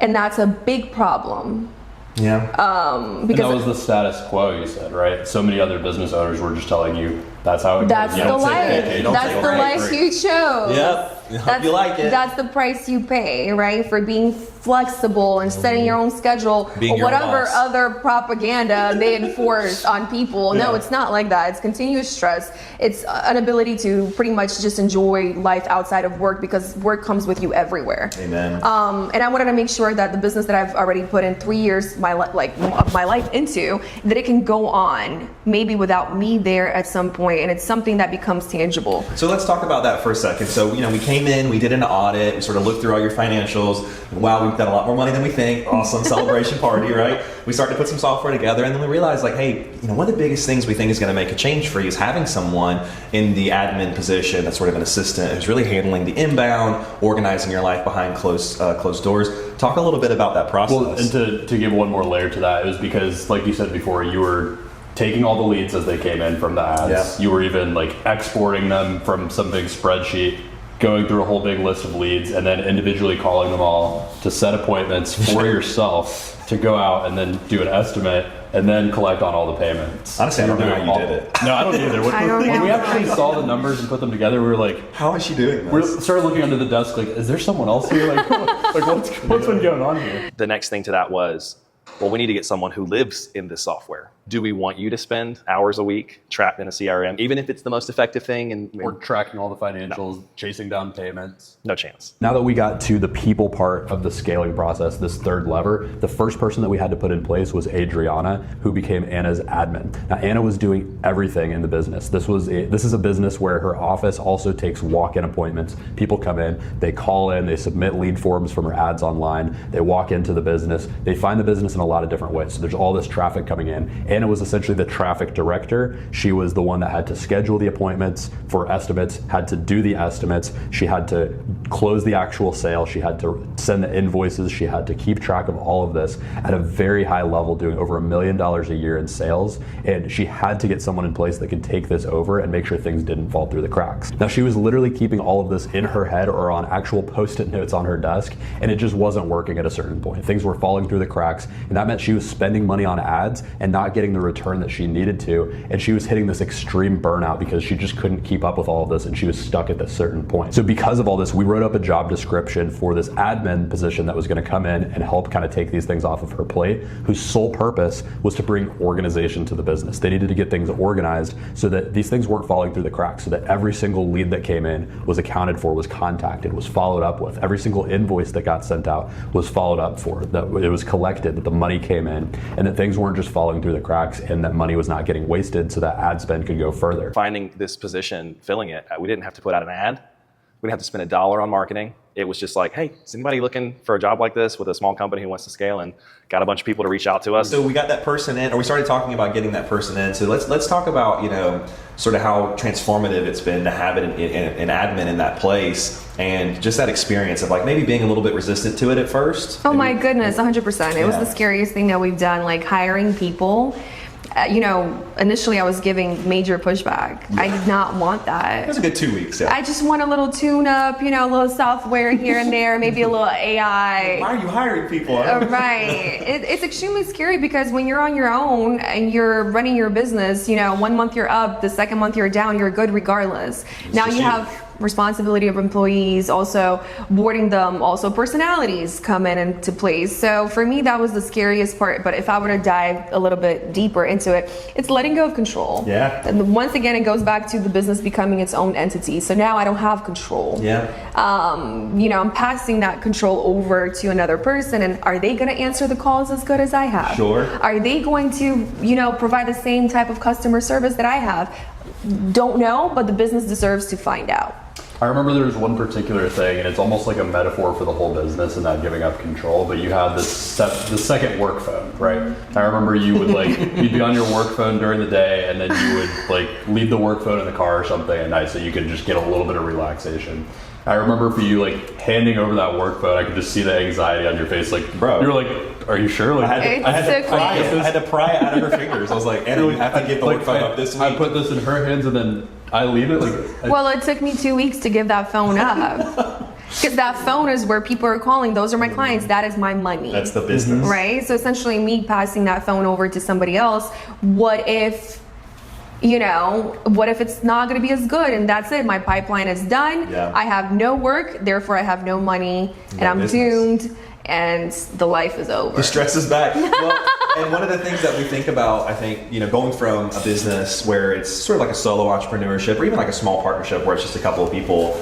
And that's a big problem. Yeah. Because and that was the status quo, you said, right? So many other business owners were just telling you that's how it that's goes. The life. That's the life you chose. Yep. Hope you like it. That's the price you pay, right? For being flexible and setting your own schedule, being or whatever other propaganda they enforce on people. Yeah. No, it's not like that. It's continuous stress. It's an ability to pretty much just enjoy life outside of work, because work comes with you everywhere. Amen. And I wanted to make sure that the business that I've already put in 3 years of my life into, that it can go on, maybe without me there at some point, and it's something that becomes tangible. So let's talk about that for a second. So, you know, we came in, we did an audit, we sort of looked through all your financials. Wow, we've got a lot more money than we think. Awesome celebration party, right? We start to put some software together, and then we realized, like, hey, you know, one of the biggest things we think is going to make a change for you is having someone in the admin position that's sort of an assistant who's really handling the inbound, organizing your life behind closed doors. Talk a little bit about that process. Well, and to give one more layer to that, it was because, like you said before, you were taking all the leads as they came in from the ads. Yeah. You were even like exporting them from some big spreadsheet, going through a whole big list of leads, and then individually calling them all to set appointments for yourself to go out and then do an estimate and then collect on all the payments. Honestly, I don't know how you did it. No, I don't either. When we actually saw the numbers and put them together, we were like, how is she doing this? We started looking under the desk like, is there someone else here? Like what's been going on here? The next thing to that was, well, we need to get someone who lives in this software. Do we want you to spend hours a week trapped in a CRM, even if it's the most effective thing? Or tracking all the financials, chasing down payments. No chance. Now that we got to the people part of the scaling process, this third lever, the first person that we had to put in place was Adriana, who became Anna's admin. Now, Anna was doing everything in the business. This is a business where her office also takes walk-in appointments. People come in, they call in, they submit lead forms from her ads online, they walk into the business, they find the business in a lot of different ways. So there's all this traffic coming in. Anna was essentially the traffic director. She was the one that had to schedule the appointments for estimates, had to do the estimates. She had to close the actual sale. She had to send the invoices. She had to keep track of all of this at a very high level, doing over $1 million a year in sales. And she had to get someone in place that could take this over and make sure things didn't fall through the cracks. Now, she was literally keeping all of this in her head or on actual Post-it notes on her desk, and it just wasn't working at a certain point. Things were falling through the cracks, and that meant she was spending money on ads and not getting the return that she needed to, and she was hitting this extreme burnout because she just couldn't keep up with all of this, and she was stuck at this certain point. So because of all this, we wrote up a job description for this admin position that was going to come in and help kind of take these things off of her plate, whose sole purpose was to bring organization to the business. They needed to get things organized so that these things weren't falling through the cracks, so that every single lead that came in was accounted for, was contacted, was followed up with. Every single invoice that got sent out was followed up for, that it was collected, that the money came in, and that things weren't just falling through the cracks, and that money was not getting wasted so that ad spend could go further. Finding this position, filling it, we didn't have to put out an ad. We didn't have to spend $1 on marketing. It was just like, hey, is anybody looking for a job like this with a small company who wants to scale? And got a bunch of people to reach out to us. So we got that person in, or we started talking about getting that person in. So let's talk about, you know, sort of how transformative it's been to have it an admin in that place, and just that experience of like maybe being a little bit resistant to it at first. Oh my goodness, 100%. It was the scariest thing that we've done, like hiring people. You know, initially I was giving major pushback. I did not want that. It was a good 2 weeks. Yeah. I just want a little tune-up, you know, a little software here and there, maybe a little AI. Why are you hiring people? Right. It's extremely scary because when you're on your own and you're running your business, you know, 1 month you're up, the second month you're down, you're good regardless. Now you have responsibility of employees, also boarding them, also personalities come into place. So for me, that was the scariest part. But if I were to dive a little bit deeper into it, it's letting go of control. Yeah. And once again, it goes back to the business becoming its own entity. So now I don't have control. Yeah. You know, I'm passing that control over to another person, and are they going to answer the calls as good as I have? Sure. Are they going to, you know, provide the same type of customer service that I have? Don't know, but the business deserves to find out. I remember there was one particular thing, and it's almost like a metaphor for the whole business and not giving up control, but you had the second work phone, right? I remember you would like, you'd be on your work phone during the day, and then you would like leave the work phone in the car or something at night so you could just get a little bit of relaxation. I remember for you, like handing over that work phone, I could just see the anxiety on your face. Like, bro, you were like, "Are you sure?" Like, I had to pry it out of her fingers. I was like, "Anna, you have to get the work phone up this week." I put this in her hands, and then I leave it. Well, it took me 2 weeks to give that phone up. Because that phone is where people are calling. Those are my clients. That is my money. That's the business. Right? So essentially me passing that phone over to somebody else, what if, you know, what if it's not going to be as good and that's it? My pipeline is done. Yeah. I have no work, therefore I have no money, and I'm doomed, and the life is over. The stress is back. Well, and one of the things that we think about, I think, you know, going from a business where it's sort of like a solo entrepreneurship or even like a small partnership where it's just a couple of people,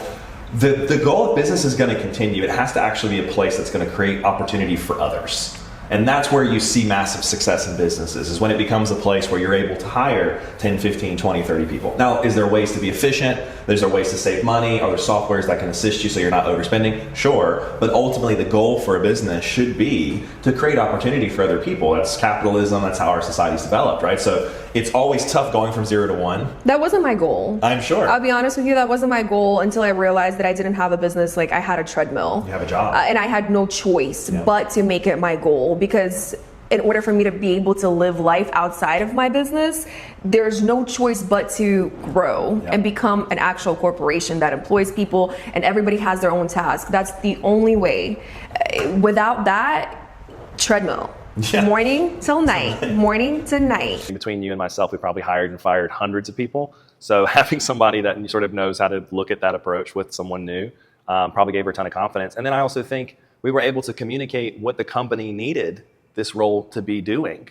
the goal of business is going to continue. It has to actually be a place that's going to create opportunity for others. And that's where you see massive success in businesses, is when it becomes a place where you're able to hire 10, 15, 20, 30 people. Now, is there ways to be efficient? Is there ways to save money? Are there softwares that can assist you so you're not overspending? Sure. But ultimately, the goal for a business should be to create opportunity for other people. That's capitalism. That's how our society's developed, right? So it's always tough going from 0 to 1. That wasn't my goal. I'm sure. I'll be honest with you, that wasn't my goal until I realized that I didn't have a business. Like, I had a treadmill. You have a job. And I had no choice but to make it my goal, because in order for me to be able to live life outside of my business, there's no choice but to grow and become an actual corporation that employs people and everybody has their own task. That's the only way. Without that, treadmill. Yeah. Morning till night, morning to night. Between you and myself, we probably hired and fired hundreds of people. So having somebody that sort of knows how to look at that approach with someone new probably gave her a ton of confidence. And then I also think we were able to communicate what the company needed this role to be doing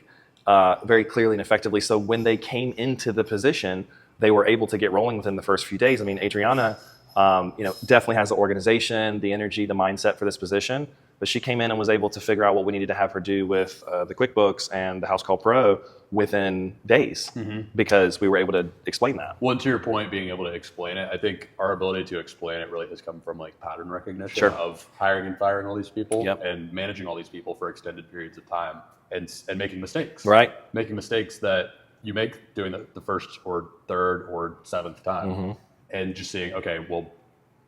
very clearly and effectively. So when they came into the position, they were able to get rolling within the first few days. I mean, Adriana, you know, definitely has the organization, the energy, the mindset for this position. But she came in and was able to figure out what we needed to have her do with the QuickBooks and the Housecall Pro within days, because we were able to explain that. Well, to your point, being able to explain it, I think our ability to explain it really has come from like pattern recognition of hiring and firing all these people and managing all these people for extended periods of time and making mistakes. Right. Making mistakes that you make doing the first or third or seventh time and just seeing, okay, well,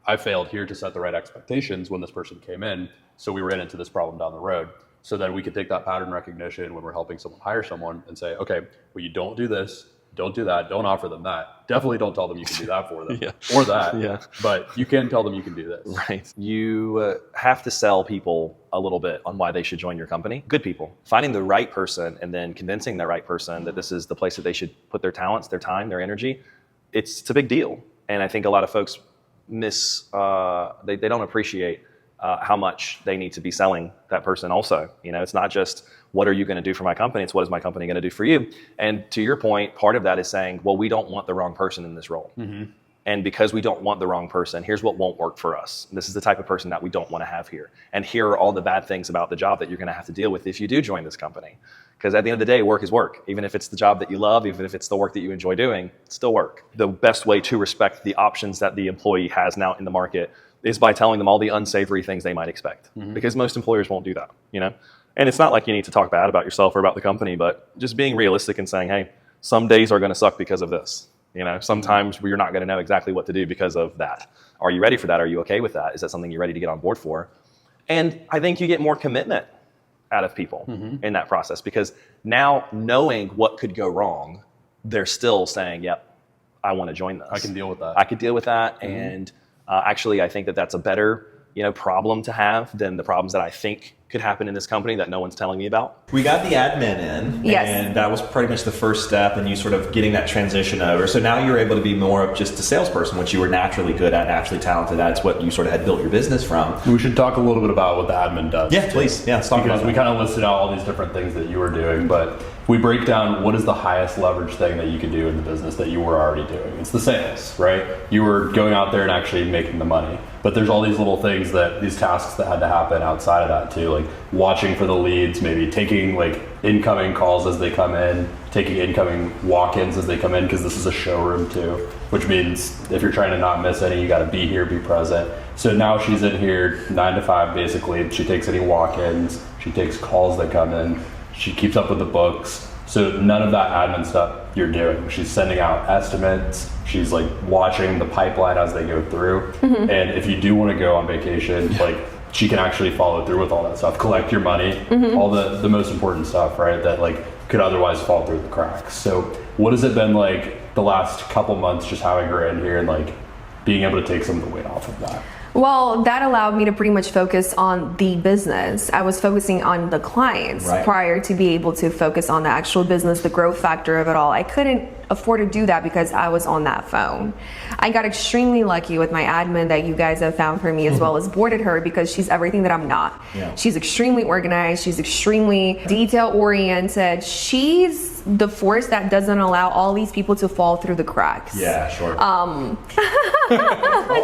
I failed here to set the right expectations when this person came in, so we ran into this problem down the road. So then we could take that pattern recognition when we're helping someone hire someone and say, okay, well, you don't do this, don't do that, don't offer them that. Definitely don't tell them you can do that for them or that, but you can tell them you can do this. Right. You have to sell people a little bit on why they should join your company. Good people. Finding the right person and then convincing the right person that this is the place that they should put their talents, their time, their energy. It's a big deal. And I think a lot of folks they don't appreciate how much they need to be selling that person also. You know, it's not just what are you going to do for my company, it's what is my company going to do for you. And to your point, part of that is saying, well, we don't want the wrong person in this role. And because we don't want the wrong person, here's what won't work for us. This is the type of person that we don't want to have here. And here are all the bad things about the job that you're going to have to deal with if you do join this company. Because at the end of the day, work is work. Even if it's the job that you love, even if it's the work that you enjoy doing, it's still work. The best way to respect the options that the employee has now in the market is by telling them all the unsavory things they might expect. Because most employers won't do that, you know? And it's not like you need to talk bad about yourself or about the company, but just being realistic and saying, hey, some days are going to suck because of this. You know, sometimes you're not going to know exactly what to do because of that. Are you ready for that? Are you okay with that? Is that something you're ready to get on board for? And I think you get more commitment out of people in that process, because now knowing what could go wrong, they're still saying, yep, I want to join this. I can deal with that. I could deal with that. And actually, I think that that's a better, problem to have than the problems that I think could happen in this company that no one's telling me about. We got the admin in, Yes. and that was pretty much the first step in you sort of getting that transition over. So now you're able to be more of just a salesperson, which you were naturally good at, naturally talented at. It's what you sort of had built your business from. We should talk a little bit about what the admin does. Yeah, please. Yeah, let's talk Because about we that. kind of listed out all these different things that you were doing, but if we break down what is the highest leverage thing that you could do in the business that you were already doing, it's the sales, right? You were going out there and actually making the money. But there's all these little things these tasks that had to happen outside of that too, like watching for the leads, maybe taking like incoming calls as they come in, taking incoming walk-ins as they come in, because this is a showroom too, which means if you're trying to not miss any, you got to be here, be present. So now she's in here 9 to 5 basically. She takes any walk-ins, she takes calls that come in, she keeps up with the books. So none of that admin stuff you're doing. She's sending out estimates. She's like watching the pipeline as they go through. And if you do want to go on vacation, like she can actually follow through with all that stuff, collect your money, all the most important stuff, right? That like could otherwise fall through the cracks. So what has it been like the last couple months just having her in here and like being able to take some of the weight off of that? Well, that allowed me to pretty much focus on the business. I was focusing on the clients prior to be able to focus on the actual business, the growth factor of it all. I couldn't afford to do that because I was on that phone. I got extremely lucky with my admin that you guys have found for me, as well as boarded her, because she's everything that I'm not. Yeah. She's extremely organized. She's extremely detail oriented. She's the force that doesn't allow all these people to fall through the cracks. Yeah, sure.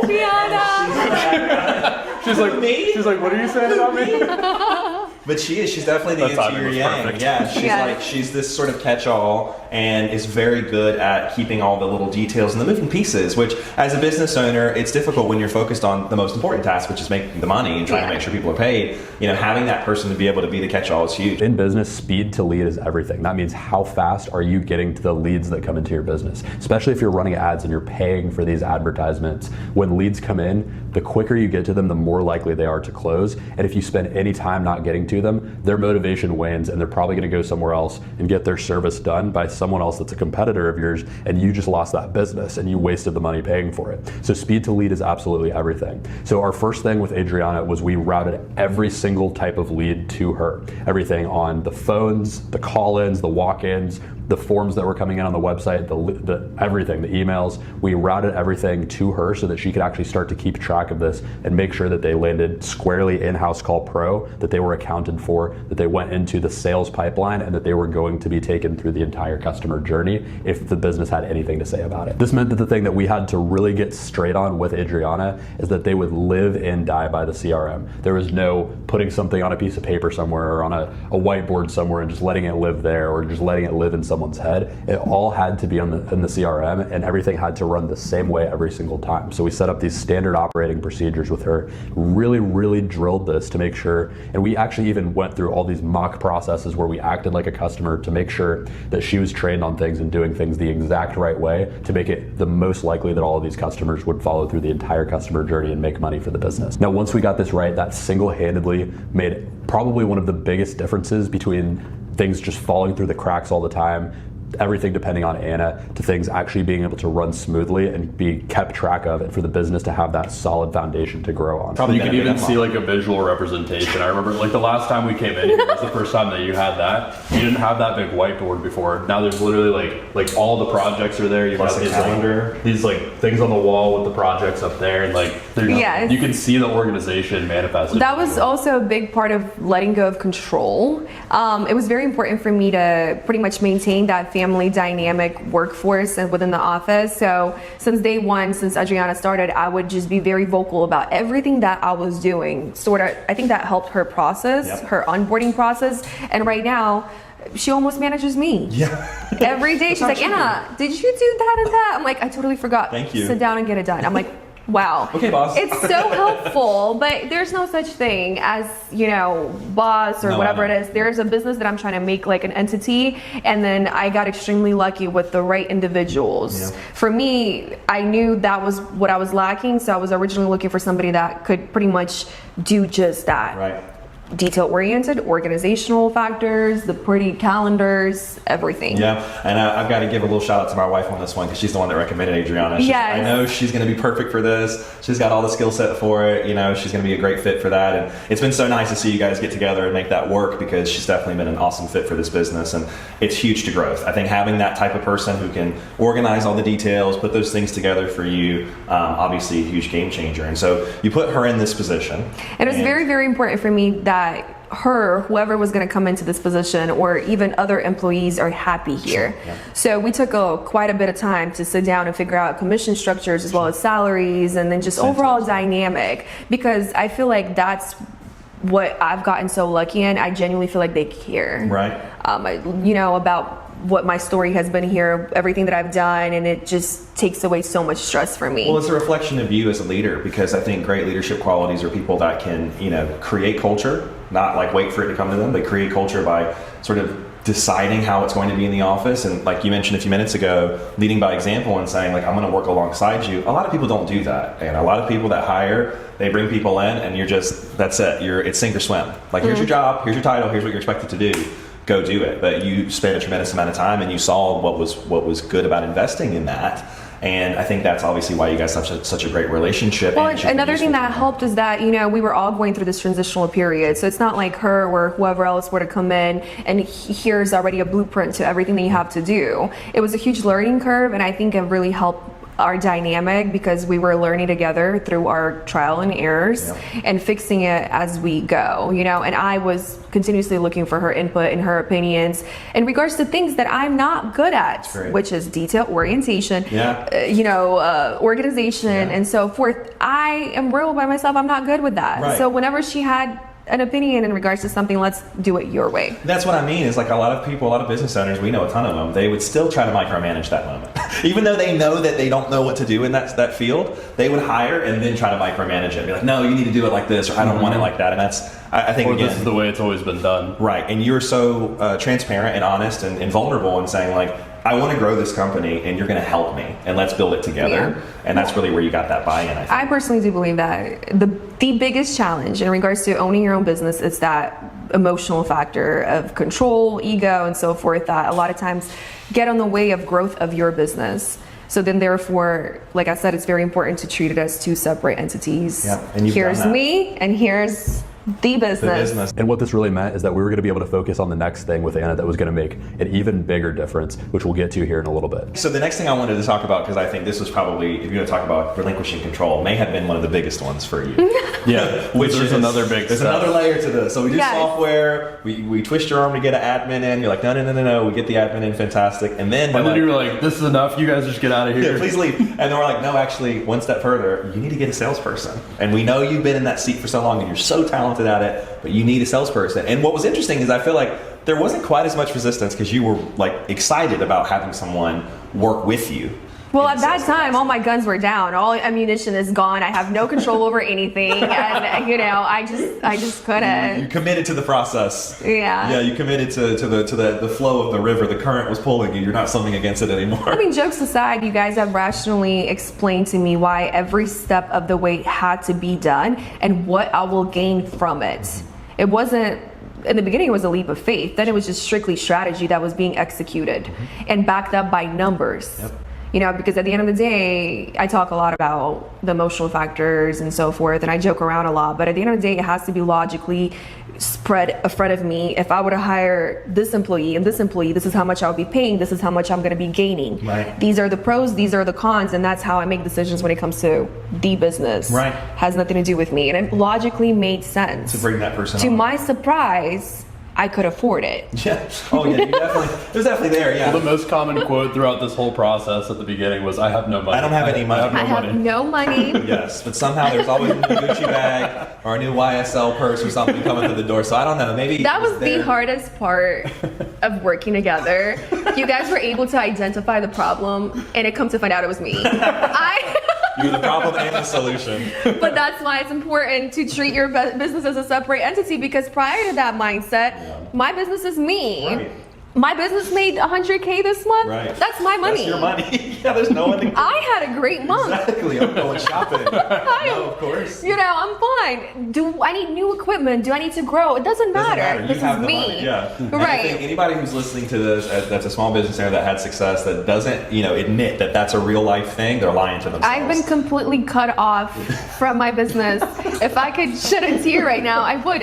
Gianna. She's like, what are you saying about me? But she's definitely the That yin to timing your was yang. perfect. Yeah, she's this sort of catch-all and is very good at keeping all the little details and the moving pieces, which as a business owner, it's difficult when you're focused on the most important task, which is making the money and trying to make sure people are paid. Having that person to be able to be the catch-all is huge. In business, speed to lead is everything. That means how fast are you getting to the leads that come into your business, especially if you're running ads and you're paying for these advertisements. When leads come in, the quicker you get to them, the more likely they are to close. And if you spend any time not getting to them, their motivation wanes and they're probably going to go somewhere else and get their service done by someone else that's a competitor of yours, and you just lost that business and you wasted the money paying for it. So speed to lead is absolutely everything. So our first thing with Adriana was we routed every single type of lead to her. Everything on the phones, the call-ins, the walk-ins, the forms that were coming in on the website, the everything, the emails. We routed everything to her so that she could actually start to keep track of this and make sure that they landed squarely in Housecall Pro, that they were accounted for, that they went into the sales pipeline, and that they were going to be taken through the entire customer journey if the business had anything to say about it. This meant that the thing that we had to really get straight on with Adriana is that they would live and die by the CRM. There was no putting something on a piece of paper somewhere or on a whiteboard somewhere and just letting it live there or just letting it live in someone's head. It all had to be in the CRM, and everything had to run the same way every single time. So we set up these standard operating procedures with her, really drilled this to make sure, and we actually even went through all these mock processes where we acted like a customer to make sure that she was trained on things and doing things the exact right way to make it the most likely that all of these customers would follow through the entire customer journey and make money for the business. Now, once we got this right, that single-handedly made probably one of the biggest differences between things just falling through the cracks all the time, everything depending on Anna, to things actually being able to run smoothly and be kept track of, and for the business to have that solid foundation to grow on. You could even see like a visual representation. I remember like the last time we came in here was the first time that you had that. You didn't have that big whiteboard before. Now there's literally like all the projects are there. You Plus got a these calendar. these like things on the wall with the projects up there, and like Yes. you can see the organization manifested. That was also a big part of letting go of control. It was very important for me to pretty much maintain that family dynamic workforce and within the office. So since day one, since Adriana started, I would just be very vocal about everything that I was doing. I think that helped her process, her onboarding process. And right now, she almost manages me. Yeah. Every day she's like, Anna, did you do that and that? I'm like, I totally forgot. Thank you. Sit down and get it done. I'm like, wow. Okay, boss. It's so helpful, but there's no such thing as, you know, boss or whatever it is. There's a business that I'm trying to make like an entity, and then I got extremely lucky with the right individuals. Yeah. For me, I knew that was what I was lacking, so I was originally looking for somebody that could pretty much do just that. Right. Detail-oriented, organizational factors, the pretty calendars, everything. Yeah, and I've got to give a little shout out to my wife on this one, because she's the one that recommended Adriana. I know she's going to be perfect for this. She's got all the skill set for it. You know, she's going to be a great fit for that. And it's been so nice to see you guys get together and make that work, because she's definitely been an awesome fit for this business, and it's huge to growth. I think having that type of person who can organize all the details, put those things together for you, obviously a huge game changer. And so you put her in this position. And it was very, very important for me that whoever was going to come into this position, or even other employees, are happy here. Yeah. So we took quite a bit of time to sit down and figure out commission structures as well as salaries, and then just overall dynamic, because I feel like that's what I've gotten so lucky in. I genuinely feel like they care. Right. You know, about what my story has been here, everything that I've done, and it just takes away so much stress for me. Well, it's a reflection of you as a leader, because I think great leadership qualities are people that can, you know, create culture, not like wait for it to come to them, but create culture by sort of deciding how it's going to be in the office. And like you mentioned a few minutes ago, leading by example and saying, like, I'm going to work alongside you. A lot of people don't do that. And a lot of people that hire, they bring people in and you're just, that's it. It's sink or swim. Like, here's your job, here's your title, here's what you're expected to do. Go do it. But you spent a tremendous amount of time, and you saw what was good about investing in that. And I think that's obviously why you guys have such a great relationship. Well, another thing that helped is that, you know, we were all going through this transitional period. So it's not like her or whoever else were to come in and here's already a blueprint to everything that you have to do. It was a huge learning curve, and I think it really helped our dynamic, because we were learning together through our trial and errors and fixing it as we go, you know. And I was continuously looking for her input and her opinions in regards to things that I'm not good at, which is detail orientation, you know, organization and so forth. I am real by myself. I'm not good with that. So whenever she had an opinion in regards to something, let's do it your way. That's what I mean, is like a lot of people, a lot of business owners, we know a ton of them, they would still try to micromanage that moment. Even though they know that they don't know what to do in that field, they would hire and then try to micromanage it and be like, no, you need to do it like this, or I don't want it like that. And that's, I think, again, this is the way it's always been done. Right. And you're so transparent and honest and vulnerable in saying, like, I want to grow this company and you're going to help me and let's build it together. And that's really where you got that buy-in, I think. I personally do believe that the biggest challenge in regards to owning your own business is that emotional factor of control, ego, and so forth, that a lot of times get on the way of growth of your business. So then therefore, like I said, it's very important to treat it as two separate entities. And here's me and here's the business. And what this really meant is that we were going to be able to focus on the next thing with Anna that was going to make an even bigger difference, which we'll get to here in a little bit. So the next thing I wanted to talk about, because I think this was probably, if you're going to talk about relinquishing control, may have been one of the biggest ones for you. Which is another big There's step. another layer to this. So we do software, we twist your arm to get an admin in, you're like, no, we get the admin in, fantastic. And then you were like, this is enough, you guys just get out of here. Yeah, please leave. And then we're like, no, actually, one step further, you need to get a salesperson. And we know you've been in that seat for so long and you're so talented at it, but you need a salesperson. And what was interesting is I feel like there wasn't quite as much resistance, because you were like excited about having someone work with you. Well, at that time, all my guns were down. All ammunition is gone. I have no control over anything, and you know, I just couldn't. You committed to the process. Yeah, you committed to the flow of the river. The current was pulling you. You're not swimming against it anymore. I mean, jokes aside, you guys have rationally explained to me why every step of the way had to be done and what I will gain from it. It wasn't. In the beginning, it was a leap of faith. Then it was just strictly strategy that was being executed and backed up by numbers. You know, because at the end of the day, I talk a lot about the emotional factors and so forth, and I joke around a lot, but at the end of the day, it has to be logically spread in front of me. If I were to hire this employee and this employee, this is how much I'll be paying, this is how much I'm going to be gaining. These are the pros, these are the cons, and that's how I make decisions when it comes to the business. Has nothing to do with me. And it logically made sense. To bring that person to on. my surprise, I could afford it. Yeah. Oh yeah, it was definitely there. Yeah. Well, the most common quote throughout this whole process at the beginning was, "I have no money. I don't have any money. I have no money. Yes, but somehow there's always a new Gucci bag or a new YSL purse or something coming through the door. So I don't know. Maybe That was the there. hardest part of working together. You guys were able to identify the problem, and it come to find out it was me. You're the problem and the solution. But that's why it's important to treat your business as a separate entity, because prior to that mindset, my business is me. Right. My business made $100K this month. Right. That's my money. That's your money. Yeah, there's no one to... I had a great month. Exactly. I'm going shopping. No, of course. You know, I'm fine. Do I need new equipment? Do I need to grow? It doesn't matter. You This have is the me. money, yeah. And I Right. think anybody who's listening to this that's a small business owner that had success that doesn't, admit that that's a real life thing, they're lying to themselves. I've been completely cut off from my business. If I could shed a tear right now, I would.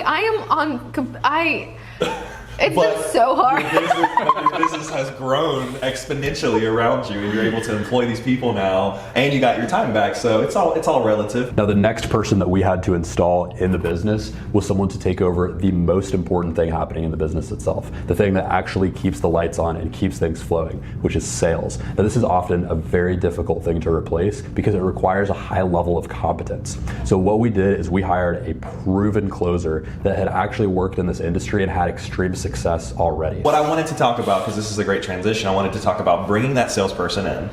It's been so hard. Your business has grown exponentially around you, and you're able to employ these people now, and you got your time back. So it's all relative. Now, the next person that we had to install in the business was someone to take over the most important thing happening in the business itself, the thing that actually keeps the lights on and keeps things flowing, which is sales. Now, this is often a very difficult thing to replace because it requires a high level of competence. So what we did is we hired a proven closer that had actually worked in this industry and had extreme success already. What I wanted to talk about, because this is a great transition, I wanted to talk about bringing that salesperson in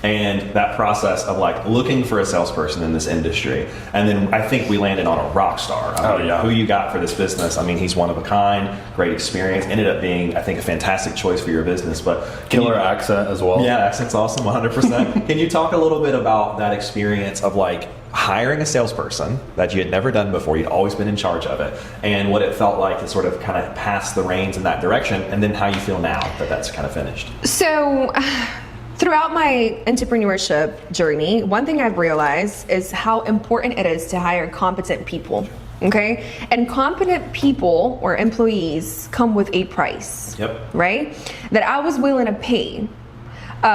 and that process of like looking for a salesperson in this industry. And then I think we landed on a rock star. Who you got for this business? I mean, he's one of a kind, great experience, ended up being, I think, a fantastic choice for your business. But Killer accent as well. Yeah, accent's awesome, 100%. Can you talk a little bit about that experience of like hiring a salesperson that you had never done before, you'd always been in charge of it, and what it felt like to sort of kind of pass the reins in that direction, and then how you feel now that that's kind of finished? So, throughout my entrepreneurship journey, one thing I've realized is how important it is to hire competent people. Okay? And competent people or employees come with a price. Yep. Right? That I was willing to pay.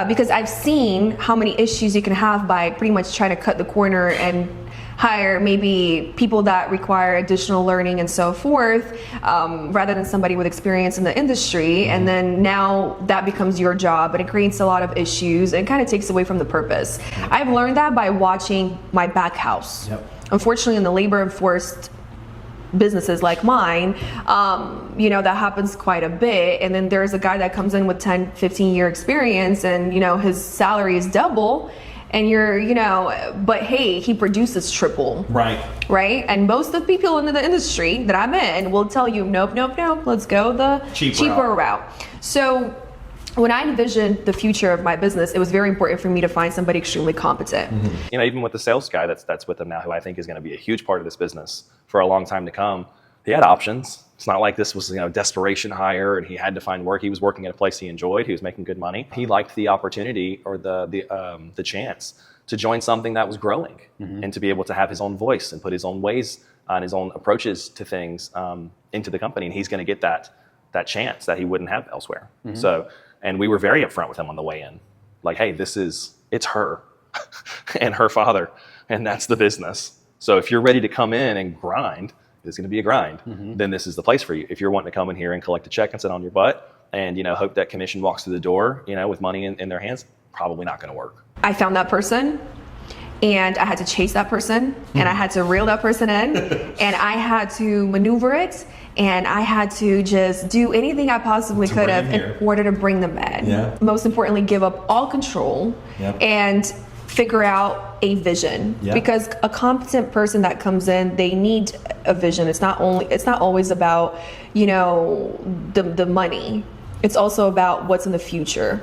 Because I've seen how many issues you can have by pretty much trying to cut the corner and hire maybe people that require additional learning and so forth, rather than somebody with experience in the industry. Mm-hmm. And then now that becomes your job, and it creates a lot of issues and kind of takes away from the purpose. Mm-hmm. I've learned that by watching my back house. Yep. Unfortunately, in the labor enforced businesses like mine, that happens quite a bit. And then there's a guy that comes in with 10, 15 year experience, and his salary is double, and but hey, he produces triple. Right. And most of the people in the industry that I'm in will tell you, nope, let's go the cheaper route. So when I envisioned the future of my business, it was very important for me to find somebody extremely competent. Mm-hmm. Even with the sales guy that's with them now, who I think is going to be a huge part of this business for a long time to come, he had options. It's not like this was desperation hire and he had to find work. He was working at a place he enjoyed. He was making good money. He liked the opportunity or the chance to join something that was growing, mm-hmm. and to be able to have his own voice and put his own ways and his own approaches to things into the company. And he's going to get that chance that he wouldn't have elsewhere. Mm-hmm. So. And we were very upfront with him on the way in. Like, hey, it's her and her father, and that's the business. So if you're ready to come in and grind, it's going to be a grind, mm-hmm. then this is the place for you. If you're wanting to come in here and collect a check and sit on your butt and, hope that commission walks through the door, with money in their hands, probably not going to work. I found that person, and I had to chase that person, and I had to reel that person in, and I had to maneuver it, and I had to just do anything I possibly could have in order to bring them in. Yeah. Most importantly, give up all control, yep. and figure out a vision. Yep. Because a competent person that comes in, they need a vision. It's not always about, the money. It's also about what's in the future.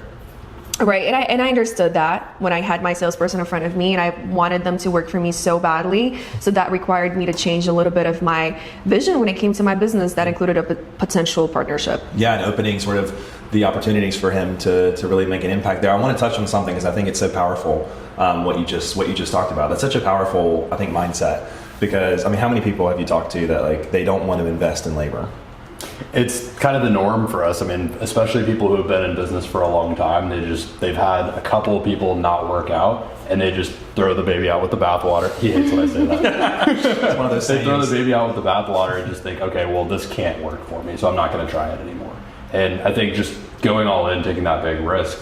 Right, and I understood that when I had my salesperson in front of me, and I wanted them to work for me so badly. So that required me to change a little bit of my vision when it came to my business. That included a potential partnership. Yeah, and opening sort of the opportunities for him to really make an impact there. I want to touch on something because I think it's so powerful. What you just talked about. That's such a powerful, I think, mindset. Because how many people have you talked to that they don't want to invest in labor? It's kind of the norm for us. I mean, especially people who have been in business for a long time, they've had a couple of people not work out, and they just throw the baby out with the bathwater. He hates when I say that. It's one of those They throw things. the baby out with the bathwater and just think, okay, well, this can't work for me, so I'm not going to try it anymore. And I think just going all in, taking that big risk,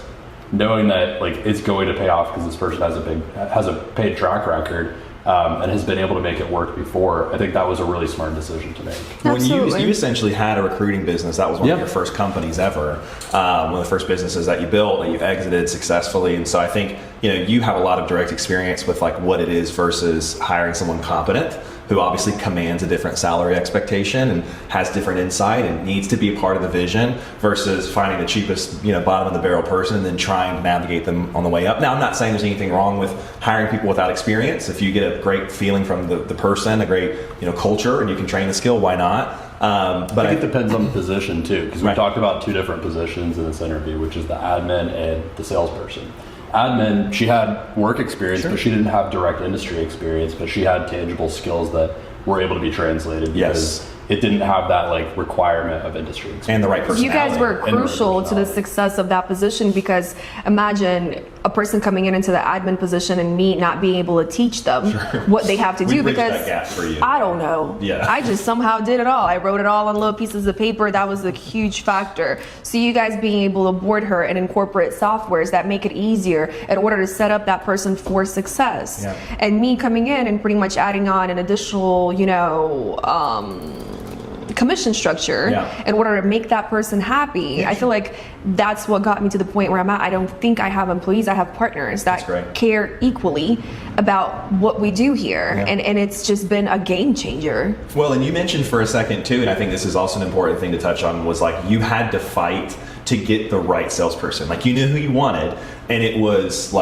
knowing that like it's going to pay off because this person has a paid track record. And has been able to make it work before. I think that was a really smart decision to make. When you Absolutely. essentially had a recruiting business, that was one Yep. of your first companies ever, one of the first businesses that you built, that you exited successfully. And so I think, you have a lot of direct experience with like what it is versus hiring someone competent who obviously commands a different salary expectation and has different insight and needs to be a part of the vision versus finding the cheapest, bottom of the barrel person and then trying to navigate them on the way up. Now, I'm not saying there's anything wrong with hiring people without experience. If you get a great feeling from the person, a great, culture, and you can train the skill, why not? But I think it depends on the position too, because we Right. talked about two different positions in this interview, which is the admin and the salesperson. Admin, she had work experience, but she didn't have direct industry experience, but she had tangible skills that were able to be translated because Yes. it didn't have that like requirement of industry experience. and the right personality. You guys were And the right crucial to the personality. success of that position, because imagine a person coming into the admin position and me not being able to teach them what they have to We do, bridged because that gap for you. I don't know. Yeah. I just somehow did it all. I wrote it all on little pieces of paper. That was a huge factor. So you guys being able to board her and incorporate softwares that make it easier in order to set up that person for success. Yeah. And me coming in and pretty much adding on an additional, commission structure Yeah. in order to make that person happy. I feel like that's what got me to the point where I'm at. I don't think I have employees. I have partners that That's great. care equally about what we do here. Yeah. And it's just been a game changer. Well, and you mentioned for a second too, and I think this is also an important thing to touch on, was like you had to fight to get the right salesperson. Like you knew who you wanted, and it was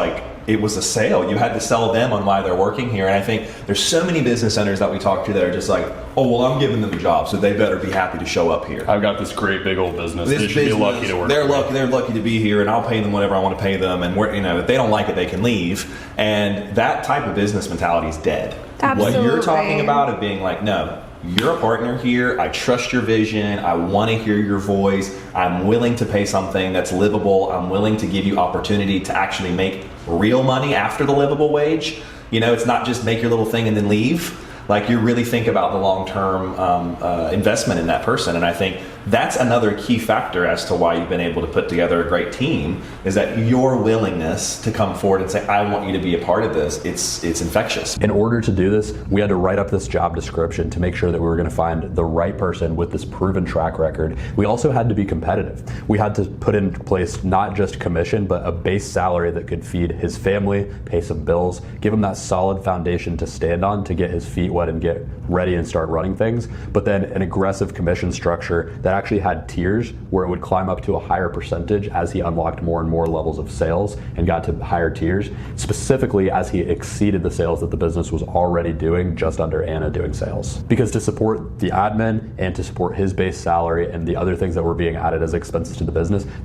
a sale. You had to sell them on why they're working here. And I think there's so many business owners that we talk to that are just like, oh, well, I'm giving them a job, so they better be happy to show up here. I've got this great big old business. This They should be lucky to work. They're for me. lucky. They're lucky to be here, and I'll pay them whatever I want to pay them. And if they don't like it, they can leave. And that type of business mentality is dead. What you're Absolutely. talking about of being like, no, you're a partner here. I trust your vision. I want to hear your voice. I'm willing to pay something that's livable. I'm willing to give you opportunity to actually make real money after the livable wage. It's not just make your little thing and then leave. Like you really think about the long-term investment in that person. And I think that's another key factor as to why you've been able to put together a great team, is that your willingness to come forward and say, I want you to be a part of this. It's infectious. In order to do this, we had to write up this job description to make sure that we were going to find the right person with this proven track record. We also had to be competitive. We had to put in place not just commission, but a base salary that could feed his family, pay some bills, give him that solid foundation to stand on to get his feet wet and get ready and start running things. But then an aggressive commission structure that actually had tiers where it would climb up to a higher percentage as he unlocked more and more levels of sales and got to higher tiers, specifically as he exceeded the sales that the business was already doing just under Anna doing sales. Because to support the admin and to support his base salary and the other things that were being added as expenses to the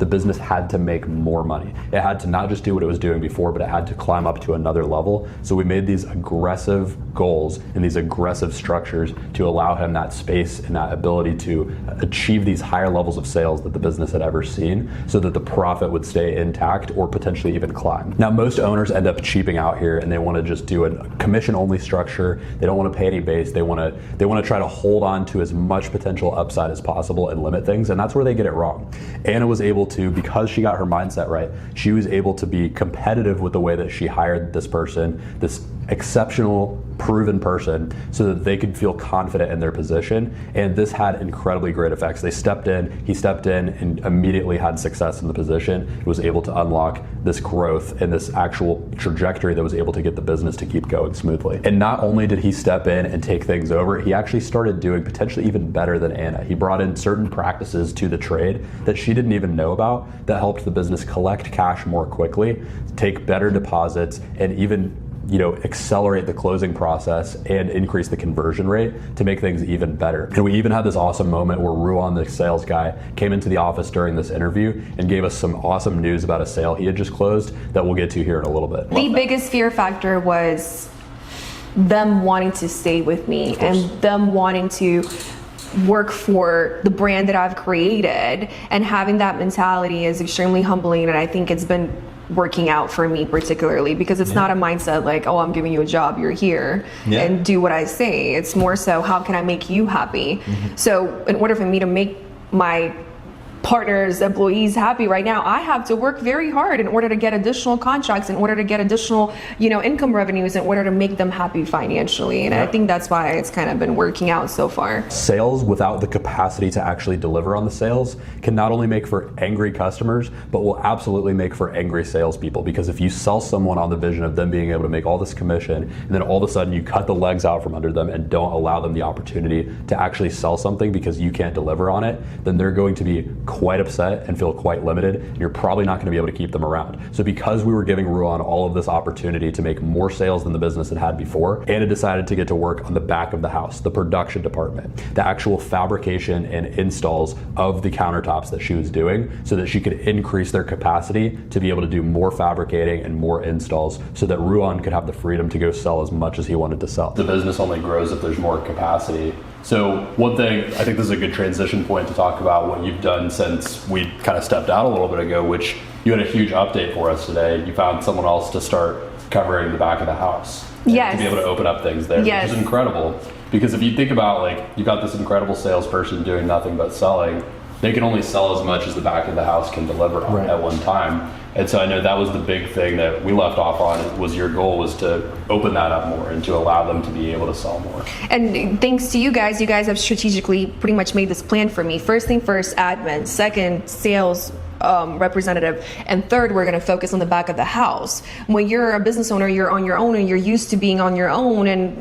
business had to make more money. It had to not just do what it was doing before, but it had to climb up to another level. So we made these aggressive goals and these aggressive structures to allow him that space and that ability to achieve these higher levels of sales that the business had ever seen, so that the profit would stay intact or potentially even climb. Now, most owners end up cheaping out here and they want to just do a commission-only structure. They don't want to pay any base. They want to try to hold on to as much potential upside as possible and limit things, and that's where they get it wrong. Anna was able to, because she got her mindset right, she was able to be competitive with the way that she hired this person, this exceptional, proven person, so that they could feel confident in their position. And this had incredibly great effects. He stepped in and immediately had success in the position. He was able to unlock this growth and this actual trajectory that was able to get the business to keep going smoothly. And not only did he step in and take things over, he actually started doing potentially even better than Anna. He brought in certain practices to the trade that she didn't even know about that helped the business collect cash more quickly, take better deposits, and even accelerate the closing process and increase the conversion rate to make things even better. And we even had this awesome moment where Ruan, the sales guy, came into the office during this interview and gave us some awesome news about a sale he had just closed that we'll get to here in a little bit. The biggest fear factor was them wanting to stay with me and them wanting to work for the brand that I've created, and having that mentality is extremely humbling, and I think it's been working out for me particularly because it's not a mindset like, oh, I'm giving you a job, you're here and do what I say. It's more so, how can I make you happy? So in order for me to make my partners, employees happy right now, I have to work very hard in order to get additional contracts, in order to get additional, income revenues, in order to make them happy financially. And I think that's why it's kind of been working out so far. Sales without the capacity to actually deliver on the sales can not only make for angry customers, but will absolutely make for angry salespeople. Because if you sell someone on the vision of them being able to make all this commission, and then all of a sudden you cut the legs out from under them and don't allow them the opportunity to actually sell something because you can't deliver on it, then they're going to be quite upset and feel quite limited, and you're probably not going to be able to keep them around. So because we were giving Ruan all of this opportunity to make more sales than the business had had before, Anna decided to get to work on the back of the house, the production department, the actual fabrication and installs of the countertops that she was doing, so that she could increase their capacity to be able to do more fabricating and more installs, so that Ruan could have the freedom to go sell as much as he wanted to sell. The business only grows if there's more capacity. So one thing, I think this is a good transition point to talk about what you've done since we kind of stepped out a little bit ago, which you had a huge update for us today. You found someone else to start covering the back of the house. Yes. To be able to open up things there, yes. Which is incredible. Because if you think about, like, you've got this incredible salesperson doing nothing but selling, they can only sell as much as the back of the house can deliver on at one time. And so I know that was the big thing that we left off on, was your goal was to open that up more and to allow them to be able to sell more. And thanks to you guys have strategically pretty much made this plan for me. First thing first, admin. Second, sales representative, and third, we're going to focus on the back of the house. When you're a business owner, you're on your own and you're used to being on your own, and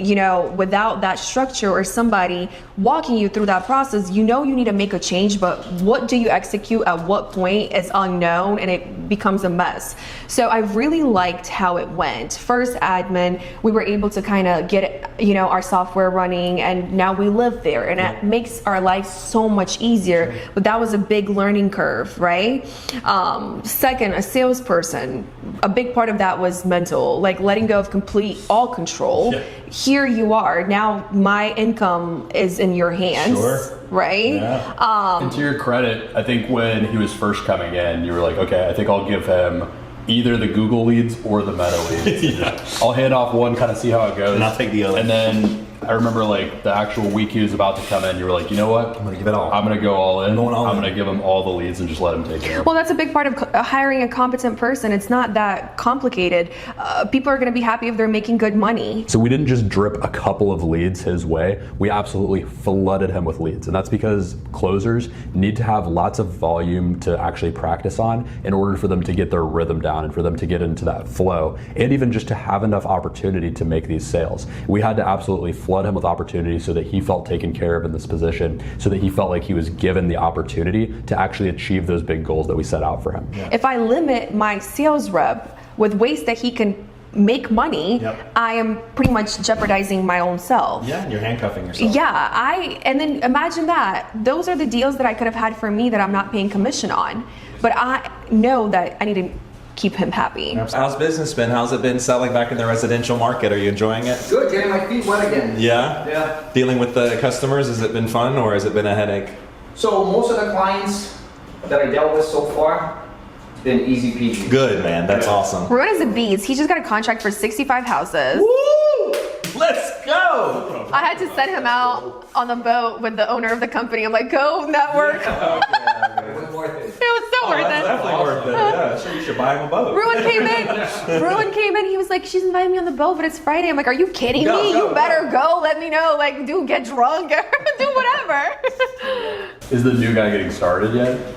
without that structure or somebody walking you through that process, you need to make a change, but what do you execute at what point is unknown, and it becomes a mess. So I really liked how it went. First, admin, we were able to kind of get our software running, and now we live there, and it makes our life so much easier. But that was a big learning curve, right? Second, a salesperson, a big part of that was mental, like letting go of all control. Here you are now, my income is in your hands, right? And to your credit, I think when he was first coming in, you were like, okay, I think I'll give him either the Google leads or the Meta leads. I'll hand off one, kind of see how it goes, and I'll take the other. And then I remember, like, the actual week he was about to come in, you were like, you know what? I'm gonna give it all. I'm gonna go all in. I'm gonna give him all the leads and just let him take care of it. Well, that's a big part of hiring a competent person. It's not that complicated. People are gonna be happy if they're making good money. So we didn't just drip a couple of leads his way, we absolutely flooded him with leads. And that's because closers need to have lots of volume to actually practice on in order for them to get their rhythm down and for them to get into that flow, and even just to have enough opportunity to make these sales. We had to absolutely flood him with opportunity so that he felt taken care of in this position, so that he felt like he was given the opportunity to actually achieve those big goals that we set out for him. If I limit my sales rep with ways that he can make money, I am pretty much jeopardizing my own self. Yeah, you're handcuffing yourself. Yeah, and then imagine that. Those are the deals that I could have had for me that I'm not paying commission on. But I know that I need to keep him happy. How's business been? How's it been selling back in the residential market? Are you enjoying it? Good, getting my feet wet again. Yeah? Yeah. Dealing with the customers, has it been fun or has it been a headache? So most of the clients that I dealt with so far, it's been easy peasy. Good, man. That's awesome. Ruan is a beast. He just got a contract for 65 houses. Woo! Let's go! I had to send him out on the boat with the owner of the company. I'm like, go network. It was worth it. It was so worth That's it. definitely worth it. Yeah, sure, you should buy him a boat. Ruan came in. He was like, she's inviting me on the boat, but it's Friday. I'm like, are you kidding Go, me? go, You better go. Let me know. Like, dude, get drunk. Do whatever. Is the new guy getting started yet?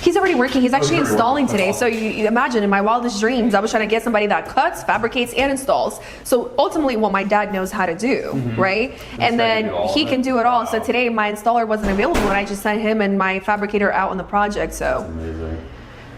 He's already working. He's actually installing today. So you imagine, in my wildest dreams, I was trying to get somebody that cuts, fabricates, and installs. So ultimately what my dad knows how to do, right? And then he can do it all. So today my installer wasn't available and I just sent him and my fabricator out on the project. So Amazing.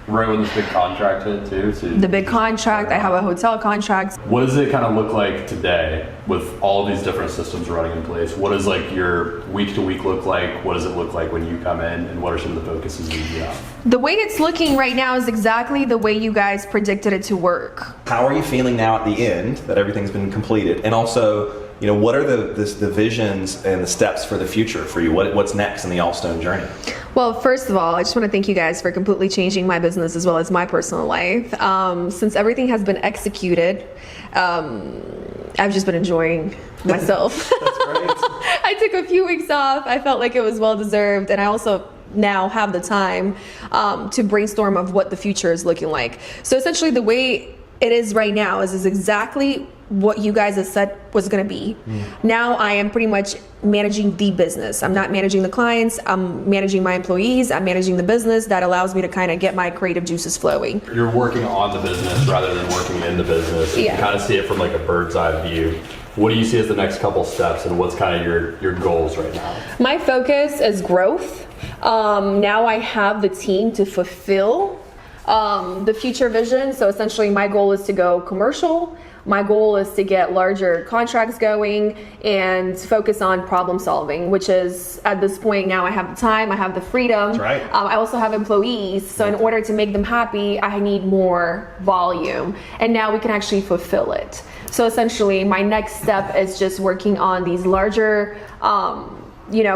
Right when this big contract hit too. So the big contract, I have a hotel contract. what does it kind of look like today with all these different systems running in place? What does like your week to week look like? What does it look like when you come in, and what are some of the focuses you have? The way it's looking right now is exactly the way you guys predicted it to work. How are you feeling now at the end that everything's been completed? And also, what are the visions and the steps for the future for you? What's next in the Allstone journey? Well, first of all, I just want to thank you guys for completely changing my business as well as my personal life. Since everything has been executed, I've just been enjoying myself. That's great. I took a few weeks off. I felt like it was well deserved, and I also now have the time to brainstorm of what the future is looking like. So essentially the way it is right now is exactly what you guys have said was going to be. Now I am pretty much managing the business. I'm not managing the clients. I'm managing my employees. I'm managing the business. That allows me to kind of get my creative juices flowing. You're working on the business rather than working in the business. Yeah. You kind of see it from like a bird's eye view. What do you see as the next couple steps, and what's kind of your goals right now? My focus is growth. Now I have the team to fulfill the future vision. So essentially my goal is to go commercial. My goal is to get larger contracts going and focus on problem solving, which is at this point now I have the time, I have the freedom. That's right. I also have employees. So in order to make them happy, I need more volume. And now we can actually fulfill it. So essentially my next step is just working on these larger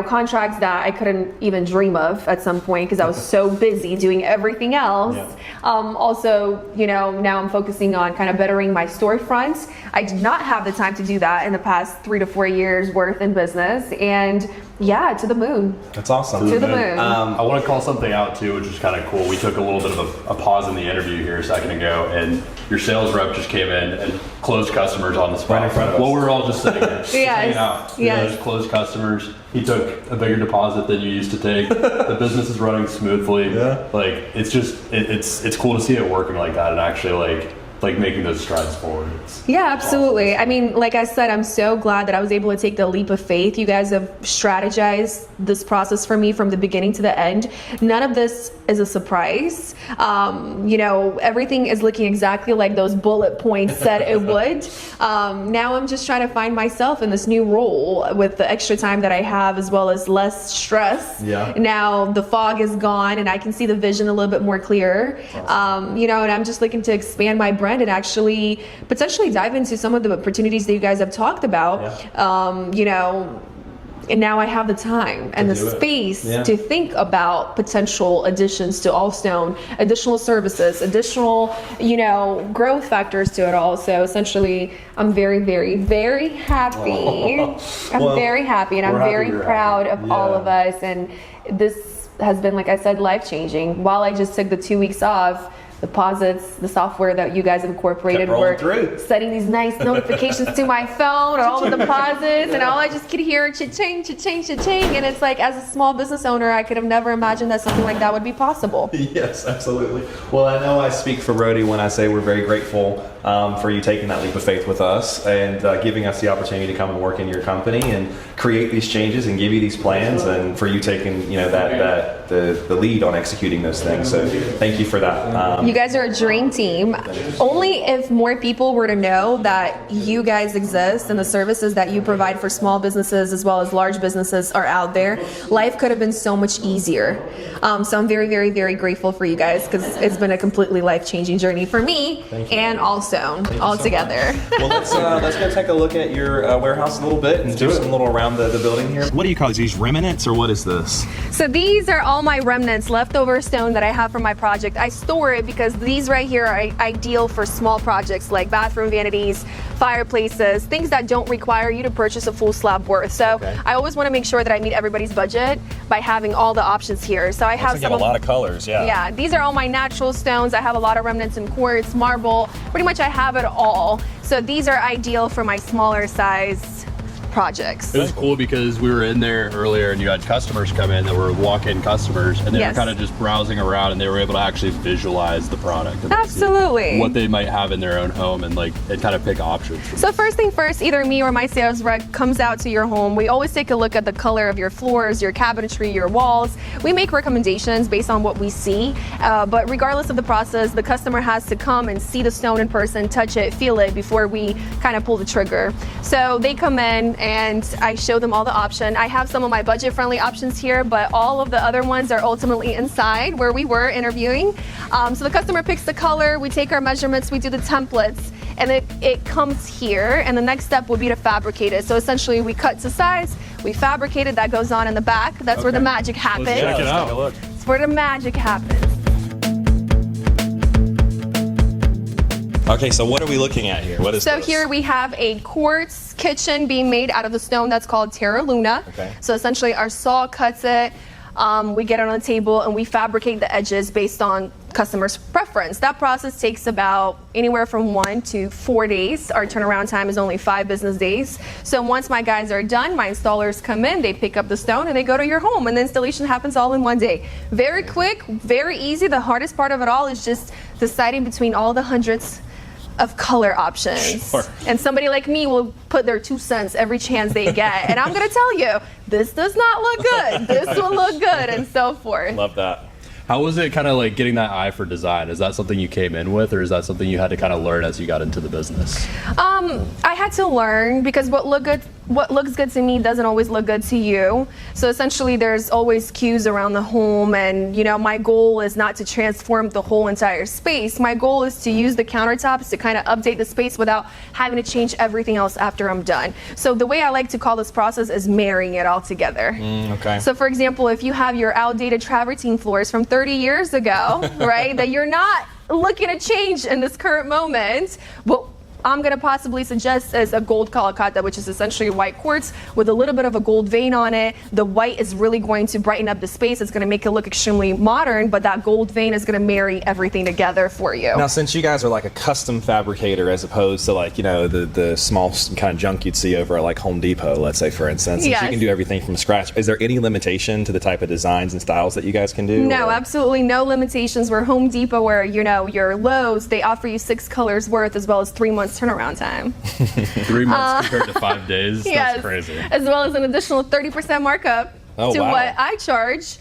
contracts that I couldn't even dream of at some point because I was so busy doing everything else. Yeah. Also, now I'm focusing on kind of bettering my storefront. I did not have the time to do that in the past 3 to 4 years worth in business. And yeah, to the moon. That's awesome. To the moon. I want to call something out too, which is kind of cool. We took a little bit of a pause in the interview here a second ago, and your sales rep just came in and closed customers on the spot. Right in front of us. Well, we were all just sitting there, just hanging out. Yes. Just closed customers. He took a bigger deposit than you used to take. The business is running smoothly. Yeah. Like it's just it's cool to see it working like that and actually like making those strides forward. Yeah, absolutely. I mean, like I said, I'm so glad that I was able to take the leap of faith. You guys have strategized this process for me from the beginning to the end. None of this is a surprise. Everything is looking exactly like those bullet points said it would. Now I'm just trying to find myself in this new role with the extra time that I have as well as less stress. Yeah. Now the fog is gone and I can see the vision a little bit more clear. Awesome. And I'm just looking to expand my brand and actually potentially dive into some of the opportunities that you guys have talked about. Yeah. And now I have the time and the space to think about potential additions to Allstone, additional services, additional, growth factors to it all. So essentially, I'm very, very, very happy. I'm very happy, and I'm very proud of all of us. And this has been, like I said, life-changing. While I just took the 2 weeks off, deposits, the software that you guys have incorporated were setting these nice notifications to my phone or all the deposits, and all I just could hear cha-ching, cha-ching, cha-ching. And it's like, as a small business owner, I could have never imagined that something like that would be possible. Yes, absolutely. Well, I know I speak for Rody when I say we're very grateful for you taking that leap of faith with us and giving us the opportunity to come and work in your company and create these changes and give you these plans, and for you taking the lead on executing those things. So thank you for that. You guys are a dream team. Only if more people were to know that you guys exist and the services that you provide for small businesses as well as large businesses are out there, life could have been so much easier. So I'm very, very, very grateful for you guys because it's been a completely life-changing journey for me and Allstone all together. Well, let's go take a look at your warehouse a little bit and do some little around the building here. What do you call these remnants, or what is this? So these are all my remnants, leftover stone that I have from my project. I store it because these right here are ideal for small projects like bathroom vanities, fireplaces, things that don't require you to purchase a full slab worth. So I always want to make sure that I meet everybody's budget by having all the options here. So I have a lot of colors, Yeah, these are all my natural stones. I have a lot of remnants in quartz, marble, pretty much I have it all. So these are ideal for my smaller size projects. It was cool because we were in there earlier and you had customers come in that were walk-in customers, and they were kind of just browsing around, and they were able to actually visualize the product. Absolutely. What they might have in their own home and kind of pick options. So first thing first, either me or my sales rep comes out to your home. We always take a look at the color of your floors, your cabinetry, your walls. We make recommendations based on what we see, but regardless of the process, the customer has to come and see the stone in person, touch it, feel it before we kind of pull the trigger. So they come in and I show them all the options. I have some of my budget-friendly options here, but all of the other ones are ultimately inside where we were interviewing. So the customer picks the color, we take our measurements, we do the templates, and it comes here, and the next step would be to fabricate it. So essentially we cut to size, we fabricate it, that goes on in the back. That's where the magic happens. Let's check it out. It's where the magic happens. Okay, so what are we looking at here? What is So this? here we have a quartz kitchen being made out of the stone that's called Terra Luna. Okay. So essentially our saw cuts it, we get it on the table, and we fabricate the edges based on customer's preference. That process takes about anywhere from 1 to 4 days. Our turnaround time is only 5 business days. So once my guys are done, my installers come in, they pick up the stone, and they go to your home, and the installation happens all in one day. Very quick, very easy. The hardest part of it all is just deciding between all the hundreds of color options. Sure. And somebody like me will put their 2 cents every chance they get. And I'm gonna tell you, this does not look good. This will look good, and so forth. Love that. How was it kind of like getting that eye for design? Is that something you came in with, or is that something you had to kind of learn as you got into the business? I had to learn, because what looks good to me doesn't always look good to you. So essentially there's always cues around the home, and my goal is not to transform the whole entire space. My goal is to use the countertops to kind of update the space without having to change everything else after I'm done. So the way I like to call this process is marrying it all together. Okay. So for example, if you have your outdated travertine floors from 30 years ago, right, that you're not looking to change in this current moment, well, I'm going to possibly suggest as a gold calicata, which is essentially white quartz with a little bit of a gold vein on it. The white is really going to brighten up the space. It's going to make it look extremely modern, but that gold vein is going to marry everything together for you. Now, since you guys are like a custom fabricator as opposed to like, the small kind of junk you'd see over at like Home Depot, let's say, for instance, since Yes. you can do everything from scratch, is there any limitation to the type of designs and styles that you guys can do? No, or? absolutely no limitations. We're Home Depot, where, your Lowe's, they offer you 6 colors worth as well as 3 months turnaround time. 3 months compared to 5 days? Yes, That's crazy. as well as an additional 30% markup Oh, to wow. what I charge.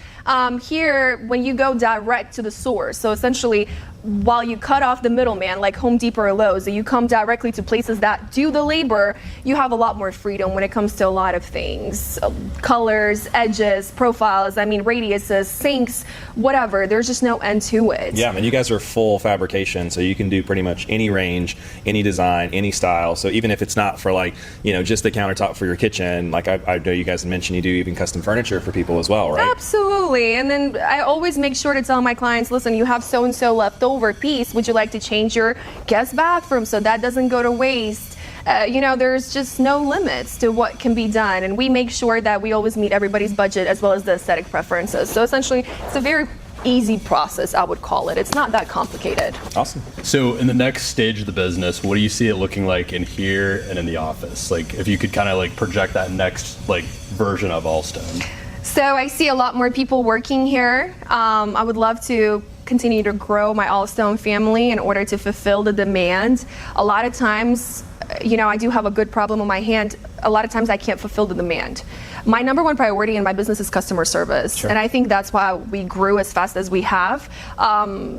Here, when you go direct to the source, so essentially, while you cut off the middleman, like Home Depot or Lowe's, and you come directly to places that do the labor, you have a lot more freedom when it comes to a lot of things. Colors, edges, profiles, radiuses, sinks, whatever. There's just no end to it. Yeah, you guys are full fabrication, so you can do pretty much any range, any design, any style. So even if it's not for like, just the countertop for your kitchen, like I know you guys mentioned you do even custom furniture for people as well, right? Absolutely. And then I always make sure to tell my clients, listen, you have so-and-so left over piece. Would you like to change your guest bathroom so that doesn't go to waste? There's just no limits to what can be done. And we make sure that we always meet everybody's budget as well as the aesthetic preferences. So essentially, it's a very easy process, I would call it. It's not that complicated. Awesome. So in the next stage of the business, what do you see it looking like in here and in the office? Like if you could kind of like project that next version of Allstone. So I see a lot more people working here. I would love to continue to grow my Allstone family in order to fulfill the demand. A lot of times, I do have a good problem on my hand. A lot of times I can't fulfill the demand. My number one priority in my business is customer service. Sure. And I think that's why we grew as fast as we have.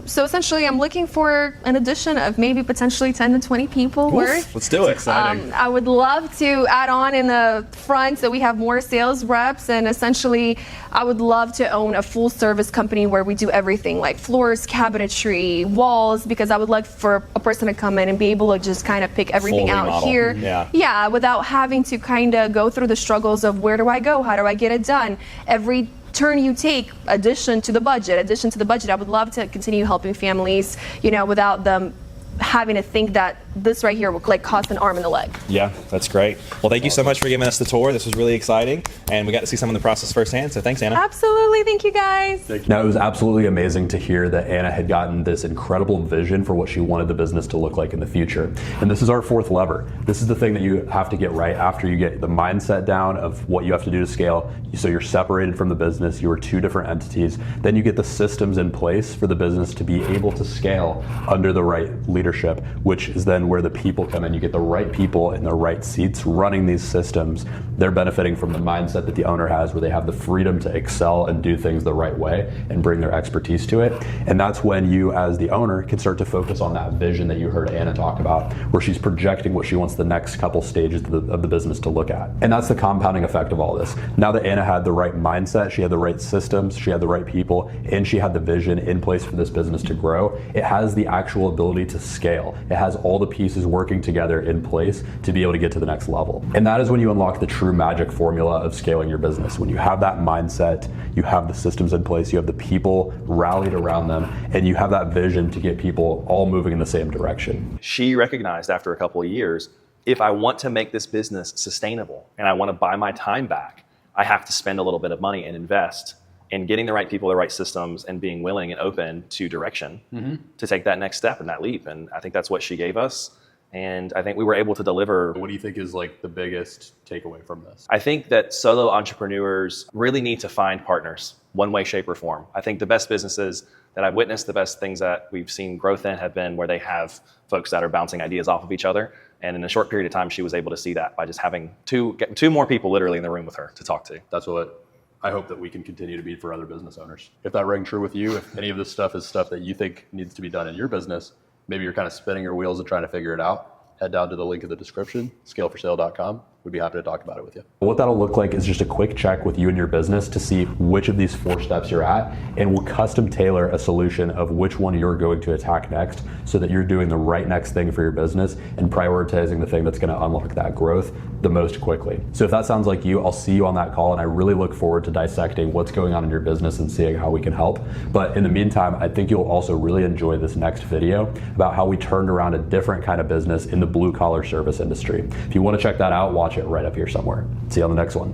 So essentially I'm looking for an addition of maybe potentially 10 to 20 people worth. Let's do it. Exciting. I would love to add on in the front so we have more sales reps, and essentially I would love to own a full service company where we do everything like floors, cabinetry, walls, because I would like for a person to come in and be able to just kind of pick everything Full out remodel. here. Yeah. Without having to kind of go through the struggles of where do I go, how do I get it done. Every turn you take, addition to the budget. I would love to continue helping families, without them having to think that this right here will cost an arm and a leg. Yeah, that's great. Well, thank you so much for giving us the tour. This was really exciting, and we got to see some of the process firsthand. So thanks, Anna. Absolutely, thank you guys. Now, it was absolutely amazing to hear that Anna had gotten this incredible vision for what she wanted the business to look like in the future. And this is our fourth lever. This is the thing that you have to get right after you get the mindset down of what you have to do to scale. So you're separated from the business, you are 2 different entities. Then you get the systems in place for the business to be able to scale under the right leadership, which is then where the people come in. You get the right people in the right seats running these systems. They're benefiting from the mindset that the owner has, where they have the freedom to excel and do things the right way and bring their expertise to it. And that's when you, as the owner, can start to focus on that vision that you heard Anna talk about, where she's projecting what she wants the next couple stages of the business to look at. And that's the compounding effect of all this. Now that Anna had the right mindset, she had the right systems, she had the right people, and she had the vision in place for this business to grow, it has the actual ability to scale. It has all the pieces working together in place to be able to get to the next level. And that is when you unlock the true magic formula of scaling your business. When you have that mindset, you have the systems in place, you have the people rallied around them, and you have that vision to get people all moving in the same direction. She recognized after a couple of years, if I want to make this business sustainable and I want to buy my time back, I have to spend a little bit of money and invest in getting the right people, the right systems, and being willing and open to direction to take that next step and that leap. And I think that's what she gave us. And I think we were able to deliver. What do you think is like the biggest takeaway from this? I think that solo entrepreneurs really need to find partners, one way, shape, or form. I think the best businesses that I've witnessed, the best things that we've seen growth in have been where they have folks that are bouncing ideas off of each other. And in a short period of time, she was able to see that by just having two more people literally in the room with her to talk to. That's what I hope that we can continue to be for other business owners. If that rang true with you, if any of this stuff is stuff that you think needs to be done in your business, maybe you're kind of spinning your wheels and trying to figure it out, head down to the link in the description, scaleforsale.com. We'd be happy to talk about it with you. What that'll look like is just a quick check with you and your business to see which of these 4 steps you're at, and we'll custom tailor a solution of which one you're going to attack next so that you're doing the right next thing for your business and prioritizing the thing that's going to unlock that growth the most quickly. So if that sounds like you, I'll see you on that call, and I really look forward to dissecting what's going on in your business and seeing how we can help. But in the meantime, I think you'll also really enjoy this next video about how we turned around a different kind of business in the blue collar service industry. If you want to check that out, watch it right up here somewhere. See you on the next one.